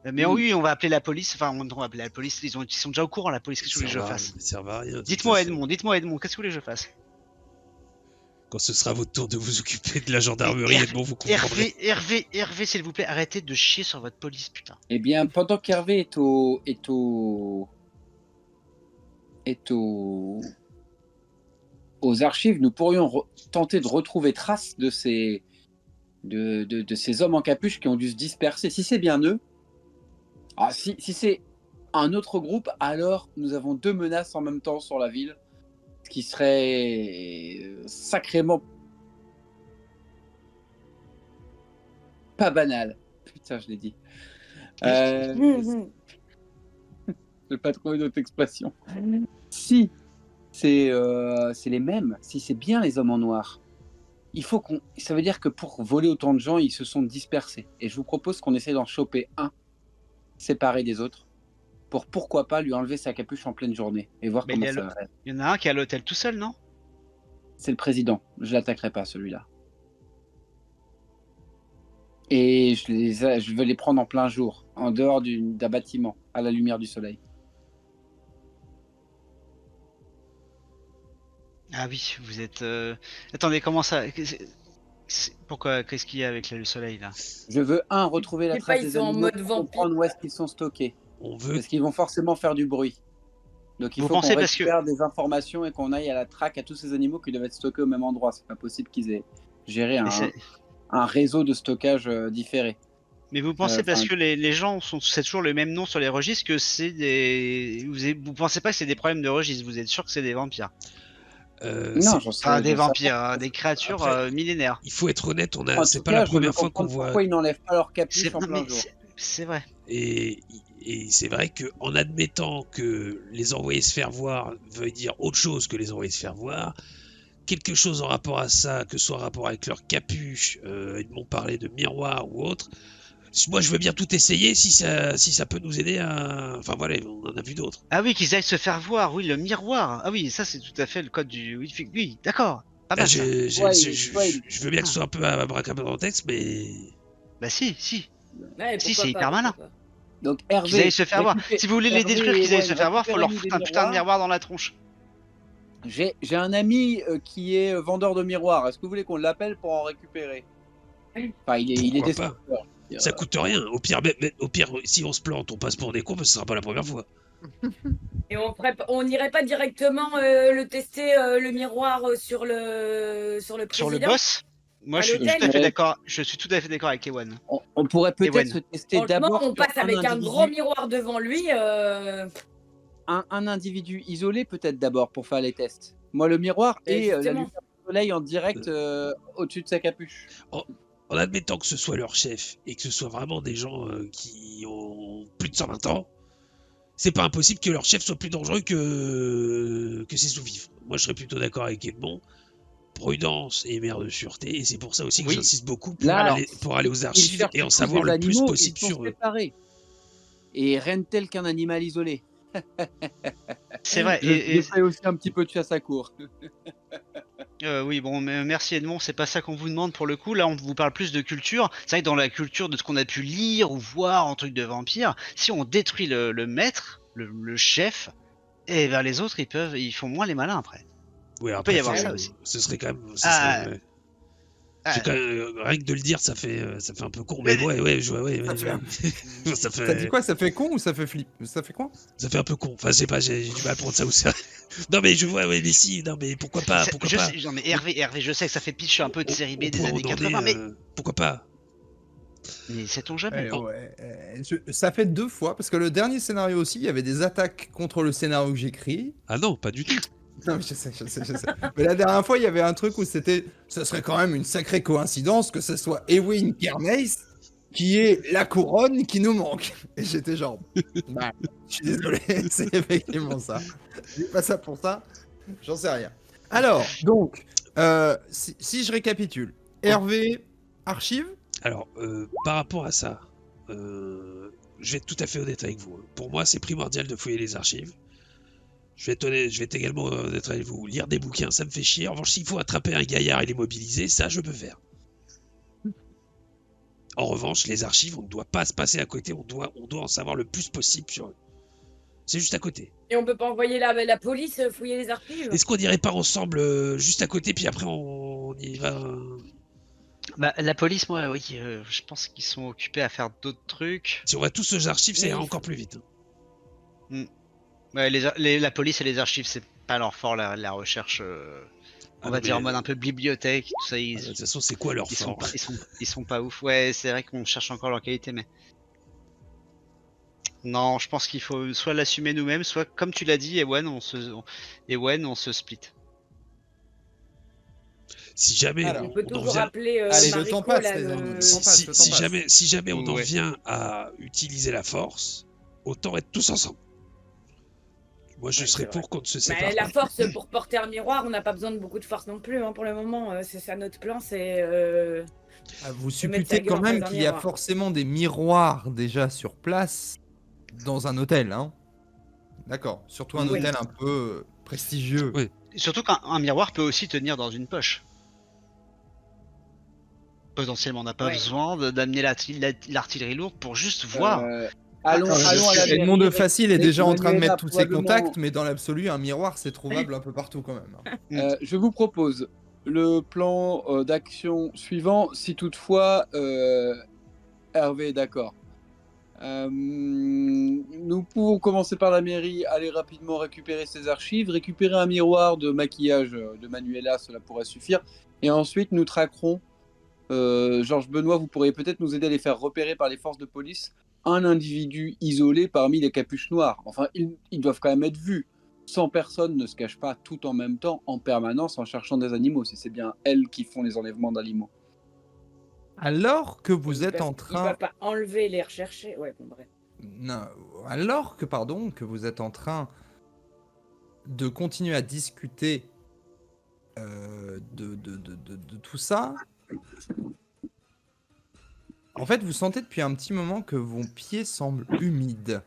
Mais oui, on va appeler la police. Enfin, on va appeler la police. Ils sont déjà au courant, la police. Qu'est-ce que vous voulez que je fasse? Ça va à rien. Dites-moi, Edmond, qu'est-ce que vous voulez que je fasse? Quand ce sera votre tour de vous occuper de la gendarmerie, Edmond, vous comprendrez. Hervé, s'il vous plaît, arrêtez de chier sur votre police, putain. Eh bien, pendant qu'Hervé est aux archives, nous pourrions tenter de retrouver trace de ces hommes en capuche qui ont dû se disperser. Si c'est bien eux, si c'est un autre groupe, alors nous avons 2 menaces en même temps sur la ville, ce qui serait sacrément pas banal. Putain, je l'ai dit. Je n'ai pas trouvé d'autre expression. Si c'est les mêmes, si c'est bien les hommes en noir, ça veut dire que pour voler autant de gens, ils se sont dispersés. Et je vous propose qu'on essaie d'en choper un, séparé des autres, pour pourquoi pas lui enlever sa capuche en pleine journée et voir comment ça va. Il y en a un qui est à l'hôtel tout seul, non? C'est le président. Je l'attaquerai pas, celui-là. Et je vais les prendre en plein jour, en dehors d'un bâtiment, à la lumière du soleil. Ah oui, vous êtes... Attendez, comment ça... Pourquoi? Qu'est-ce qu'il y a avec le soleil, là? Je veux, retrouver la trace des animaux, comprendre où est-ce qu'ils sont stockés. Parce qu'ils vont forcément faire du bruit. Donc il faut qu'on récupère des informations et qu'on aille à la traque à tous ces animaux qui doivent être stockés au même endroit. C'est pas possible qu'ils aient géré un réseau de stockage différé. Mais vous pensez parce que les gens c'est toujours le même nom sur les registres que c'est des... Vous pensez pas que c'est des problèmes de registre? Vous êtes sûr que c'est des vampires? Non, des vampires, des créatures millénaires. Il faut être honnête, c'est pas la première fois qu'on voit. Pourquoi ils n'enlèvent pas leur capuche en plein jour? C'est vrai. Et c'est vrai qu'en admettant que les envoyer se faire voir veuille dire autre chose que les envoyer se faire voir, quelque chose en rapport à ça, que ce soit en rapport avec leur capuche, ils m'ont parlé de miroir ou autre. Moi, je veux bien tout essayer si ça peut nous aider à... Enfin voilà, on en a vu d'autres. Ah oui, qu'ils aillent se faire voir, oui, le miroir. Ah oui, ça c'est tout à fait le code du... Oui, d'accord. Pas mal, ça. Je veux bien que ce soit un peu abracadabra dans le texte, mais... Bah si. Ouais, si, c'est hyper malin. Donc Hervé... Qu'ils aillent se faire voir. Si vous voulez les détruire, qu'ils aillent se faire voir, faut leur foutre un putain de miroir dans la tronche. J'ai un ami qui est vendeur de miroirs. Est-ce que vous voulez qu'on l'appelle pour en récupérer? Enfin, il est destructeur. Ça coûte rien. Au pire, si on se plante, on passe pour des cons, mais ce sera pas la première fois. Et on n'irait pas directement le tester le miroir sur le président? Sur le boss? Moi, je suis tout à fait d'accord. Je suis tout à fait d'accord avec Ewan. On pourrait peut-être se tester d'abord. On passe avec un gros miroir devant lui. Un individu isolé peut-être d'abord pour faire les tests. Moi, le miroir et la lumière du soleil en direct au-dessus de sa capuche. En admettant que ce soit leur chef et que ce soit vraiment des gens qui ont plus de 120 ans, c'est pas impossible que leur chef soit plus dangereux que ses sous-vifres. Moi, je serais plutôt d'accord avec Edmond. Prudence et mère de sûreté, et c'est pour ça aussi que j'insiste beaucoup pour aller aux archives et en savoir le plus possible sur eux. Et rien de tel qu'un animal isolé. C'est vrai. Je fais aussi un petit peu de chasse à court. Oui, bon, merci Edmond, c'est pas ça qu'on vous demande pour le coup. Là, on vous parle plus de culture. C'est vrai que dans la culture de ce qu'on a pu lire ou voir en truc de vampire, si on détruit le maître, le chef, et ben les autres, ils font moins les malins après. Oui, il peut y avoir ça aussi. Ce serait quand même. Rien que de le dire, ça fait un peu con. Mais ça fait. T'as dit quoi? Ça fait con ou ça fait flip? Ça fait quoi? Ça fait un peu con. Enfin, je sais pas, j'ai du mal à prendre ça au sérieux. Non, mais je vois, mais si, non, mais pourquoi pas? Non, mais Hervé, je sais que ça fait pitch un peu de série B des années 80, mais. Pourquoi pas? Mais sait-on jamais? Ça fait 2 fois, parce que le dernier scénario aussi, il y avait des attaques contre le scénario que j'écris. Ah non, pas du tout. Non, mais je sais. Mais la dernière fois, il y avait un truc où ce serait quand même une sacrée coïncidence que ce soit Ewin Kernace qui est la couronne qui nous manque. Et j'étais genre, bah, je suis désolé, c'est effectivement ça. Je dis pas ça pour ça, j'en sais rien. Alors, donc, si je récapitule, Hervé, archive. Alors, par rapport à ça, je vais être tout à fait honnête avec vous. Pour moi, c'est primordial de fouiller les archives. Je vais être également honnête avec vous. Lire des bouquins, ça me fait chier. En revanche, s'il faut attraper un gaillard et l'immobiliser, ça, je peux faire. En revanche, les archives, on ne doit pas se passer à côté, on doit en savoir le plus possible sur eux. C'est juste à côté. Et on peut pas envoyer la police fouiller les archives? Est-ce qu'on irait pas ensemble juste à côté, puis après on y va Bah, la police, moi, oui, je pense qu'ils sont occupés à faire d'autres trucs. Si on va tous aux archives, ça Mais ira il encore faut- plus vite. Ouais, la police et les archives, c'est pas leur fort, la recherche. On Ah va non, dire en mais- mode un peu bibliothèque, tout ça. De toute façon, c'est quoi leur Ils sont fort pas, ils sont pas ouf. Ouais, c'est vrai qu'on cherche encore leur qualité, mais. Non, je pense qu'il faut soit l'assumer nous-mêmes, soit comme tu l'as dit, Ewan, on se split. Si jamais Alors, On peut on en toujours vient, appeler Allez, le Mariko, temps passe, là, les amis, le- le temps passe, le temps passe. si jamais on en Ouais. vient à utiliser la force, autant être tous ensemble. Moi, je Ouais, serais c'est vrai. pour qu'on ne se Mais sépare la pas. force pour porter un miroir, on n'a pas besoin de beaucoup de force non plus pour le moment. C'est ça notre plan, c'est Ah, vous de mettre sa supputez gueule quand en même face d'un qu'il y a miroir. forcément des miroirs déjà sur place dans un hôtel, hein. D'accord. Surtout un Oui. hôtel un peu prestigieux. Oui. Surtout qu'un miroir peut aussi tenir dans une poche. Potentiellement, on n'a pas Ouais. besoin d'amener l'artillerie lourde pour juste voir. Allons Ah, à la Edmond mairie, de Facile est déjà en train de Manuela, mettre tous ses probablement- contacts, mais dans l'absolu, un miroir, c'est trouvable un peu partout quand même, hein. Je vous propose le plan d'action suivant, si toutefois Hervé est d'accord. Nous pouvons commencer par la mairie, aller rapidement récupérer ses archives, récupérer un miroir de maquillage de Manuela, cela pourrait suffire. Et ensuite, nous traquerons. Georges Benoît, vous pourriez peut-être nous aider à les faire repérer par les forces de police un individu isolé parmi les capuches noires. Enfin, ils doivent quand même être vus. 100 personnes ne se cachent pas tout en même temps, en permanence, en cherchant des animaux, si c'est bien elles qui font les enlèvements d'animaux. Alors que vous Ils êtes peuvent- en Ils train... peuvent pas enlever, les rechercher. Ouais, bon, bref. Non, alors que, pardon, que vous êtes en train de continuer à discuter de tout ça, en fait, vous sentez depuis un petit moment que vos pieds semblent humides.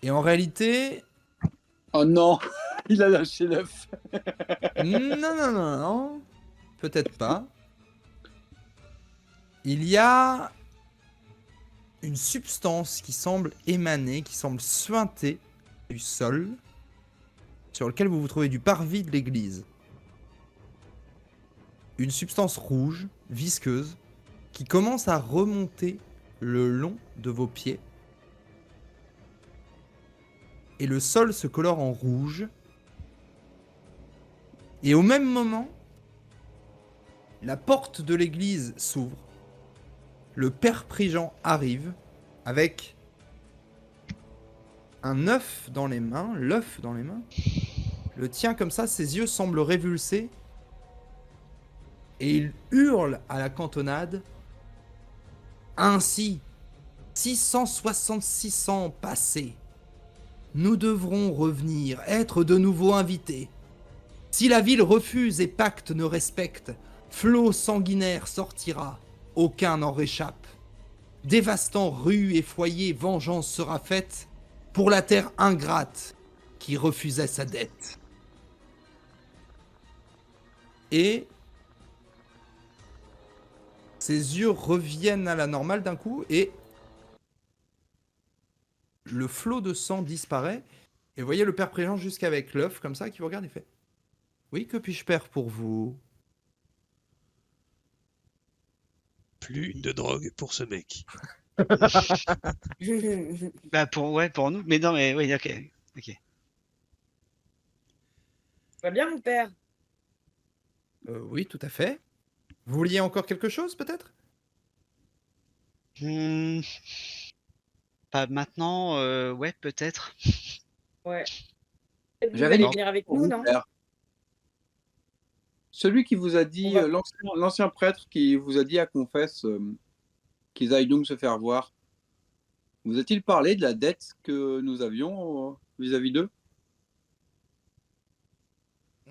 Et en réalité, Oh non, il a lâché l'œuf. non, peut-être pas. Il y a une substance qui semble émaner, qui semble suinter du sol sur lequel vous vous trouvez du parvis de l'église. Une substance rouge, visqueuse, qui commence à remonter le long de vos pieds. Et le sol se colore en rouge. Et au même moment, la porte de l'église s'ouvre. Le père Prigent arrive avec un œuf dans les mains, l'œuf dans les mains. Le tient comme ça, ses yeux semblent révulsés. Et il hurle à la cantonade. Ainsi, 666 ans passés, nous devrons revenir, être de nouveau invités. Si la ville refuse et pacte ne respecte, flot sanguinaire sortira, aucun n'en réchappe. Dévastant rues et foyers, vengeance sera faite pour la terre ingrate qui refusait sa dette. Et ses yeux reviennent à la normale d'un coup et le flot de sang disparaît. Et vous voyez le père Prigent jusqu'avec l'œuf comme ça qui vous regarde et fait « Oui, que puis-je faire pour vous ?» Plus de drogue pour ce mec. Bah pour nous. Mais non, mais oui, ok. Va bien, mon père. Oui, tout à fait. Vous vouliez encore quelque chose peut-être ? Pas maintenant, ouais, peut-être. Ouais. Peut-être vous J'avais allez une venir avec pour nous, vous, non? père. Celui qui vous a dit, On va- l'ancien prêtre qui vous a dit à confesse qu'ils aillent donc se faire voir, vous a-t-il parlé de la dette que nous avions vis-à-vis d'eux?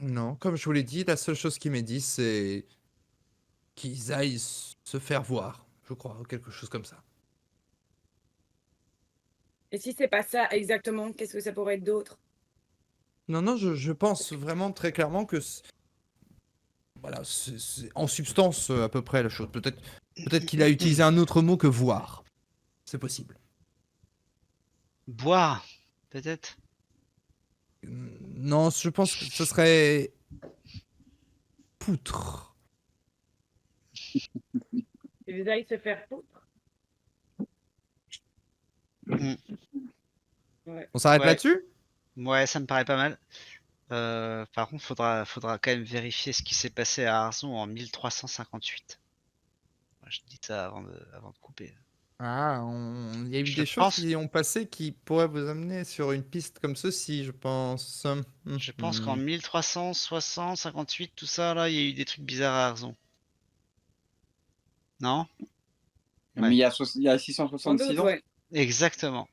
Non, comme je vous l'ai dit, la seule chose qu'il m'ait dit, c'est qu'ils aillent se faire voir, je crois, ou quelque chose comme ça. Et si c'est pas ça exactement, qu'est-ce que ça pourrait être d'autre? Non, je pense vraiment très clairement que... voilà, c'est en substance à peu près la chose. Peut-être qu'il a utilisé un autre mot que voir. C'est possible. Boire, peut-être. Non, je pense que ce serait poutre. Ils aillent se faire foutre. Ouais. On s'arrête Ouais. là-dessus? Ouais, ça me paraît pas mal. Par contre, faudra quand même vérifier ce qui s'est passé à Arzon en 1358. Je dis ça avant de couper. Ah, il y a eu Je des choses pense- qui ont passé qui pourraient vous amener sur une piste comme ceci, je pense. Je pense qu'en 1360, 58, tout ça, là, il y a eu des trucs bizarres à Arzon. Non? Mais il y a 666 ans. Ouais. Exactement.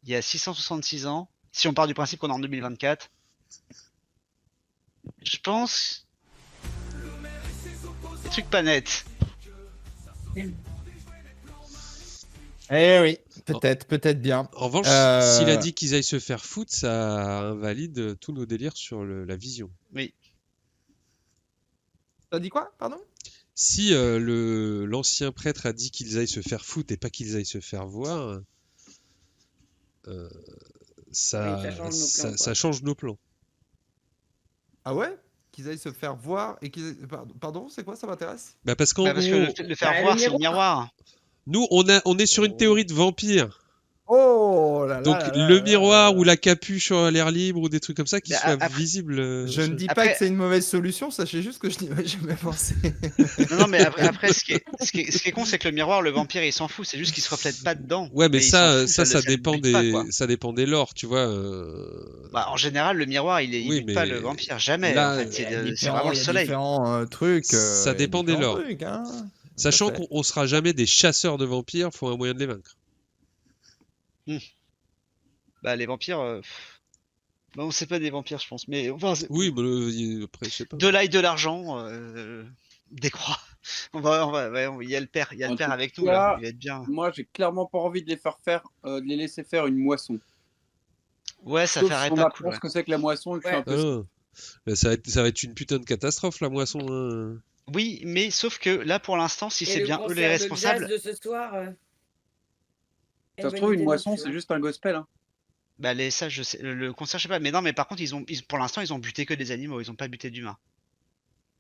Il y a 666 ans. Si on part du principe qu'on est en 2024, je pense. Des trucs pas nets. Eh oui, peut-être bien. En revanche, Euh, s'il a dit qu'ils aillent se faire foutre, ça invalide tous nos délires sur la vision. Oui. T'as dit quoi, pardon? Si l'ancien prêtre a dit qu'ils aillent se faire foutre et pas qu'ils aillent se faire voir, ça, Oui, ça change nos plans, ça quoi. change nos plans. Ah ouais? Qu'ils aillent se faire voir et qu'ils... Pardon, c'est quoi? Ça m'intéresse? Bah parce qu'en Bah, parce gros, que le faire Bah, voir, le c'est le miroir. nous, on est sur une théorie de vampire. Oh là là Donc là là le là miroir là. ou la capuche à l'air libre ou des trucs comme ça qui Mais soient après- visibles. Je ne dis pas Après- que c'est une mauvaise solution, sachez juste que je n'y avais jamais pensé. Non, mais après ce qui est con, c'est que le miroir, le vampire, il s'en fout. C'est juste qu'il se reflète pas dedans. Ouais, mais Et il ça, s'en fout, ça le dépend bute pas, quoi. ça dépend des lores, tu vois. Bah, en général, le miroir, il Oui, bute pas mais le vampire. Jamais. là, en fait. C'est vraiment le Il y a soleil. différents trucs. Ça il y a dépend des différents lores. trucs, hein. Sachant Tout à fait. qu'on sera jamais des chasseurs de vampires, faut un moyen de les vaincre. Bah, les vampires. Bah, on sait pas des vampires, je pense. Mais enfin, Oui, mais après, je sais pas. de l'ail, de l'argent, des croix. Il y a le père, En tout avec nous cas, là. Il va être bien. Moi, j'ai clairement pas envie de les laisser faire une moisson. Ouais, ça Sauf ferait si on pas apprend cool. ce que c'est que la moisson et que je suis un Ah peu... non. Là, ça va être une putain de catastrophe, la moisson. Hein. Oui, mais sauf que là, pour l'instant, si Et c'est le bien eux concert les de responsables, jazz de ce soir. Ça se trouve, une moisson, c'est juste un gospel. Hein. bah ça, je sais. Le concert, je sais pas. Mais non, mais par contre, pour l'instant, ils ont buté que des animaux. Ils ont pas buté d'humains.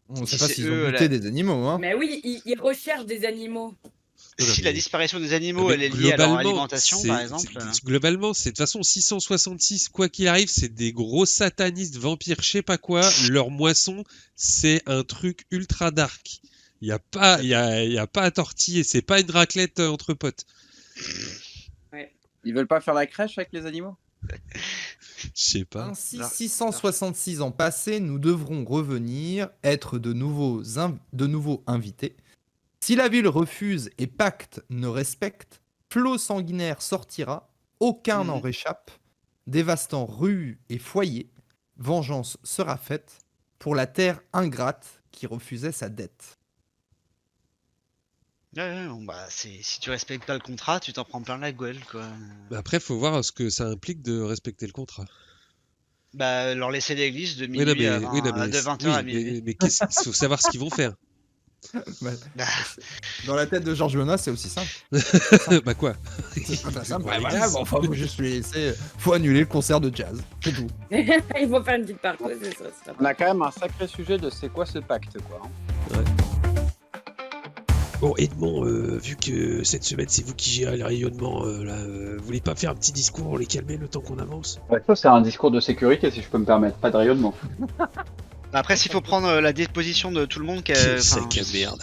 On ne Si sait pas c'est s'ils eux, ont buté là. des animaux, hein. Mais oui, ils recherchent des animaux. Si la disparition des animaux, Mais elle est liée à leur globalement, alimentation, par exemple. Globalement, c'est de toute façon 666, quoi qu'il arrive, c'est des gros satanistes vampires, je sais pas quoi. Leur moisson, c'est un truc ultra dark. Il y a pas à tortiller. C'est pas une raclette entre potes. Ils veulent pas faire la crèche avec les animaux? Je sais pas. Ainsi, 666 ans passés, nous devrons revenir, être de nouveau invités. Si la ville refuse et pacte ne respecte, flot sanguinaire sortira, aucun n'en réchappe, dévastant rues et foyers, vengeance sera faite pour la terre ingrate qui refusait sa dette. Ouais, bon, bah, si tu respectes pas le contrat, tu t'en prends plein la gueule, quoi. Mais après, faut voir ce que ça implique de respecter le contrat. Bah, leur laisser l'église de Oui, non, minuit à mais, 20, de 20h à oui, minuit. mais faut savoir ce qu'ils vont faire. Dans la tête de Georges Benoît, c'est aussi simple. Bah quoi? C'est pas simple. Pour l'église. Voilà, bon, enfin, faut juste lui laisser. Faut annuler le concert de jazz. C'est tout. Ils vont faire une petite parcours, c'est ça. c'est On a quand même un sacré sujet de c'est quoi ce pacte, quoi. Hein. Bon, Edmond, vu que cette semaine c'est vous qui gérez le rayonnement, vous voulez pas faire un petit discours pour les calmer le temps qu'on avance? Ouais, ça, c'est un discours de sécurité, si je peux me permettre, pas de rayonnement. Après, s'il faut prendre la déposition de tout le monde, Quel sac à merde.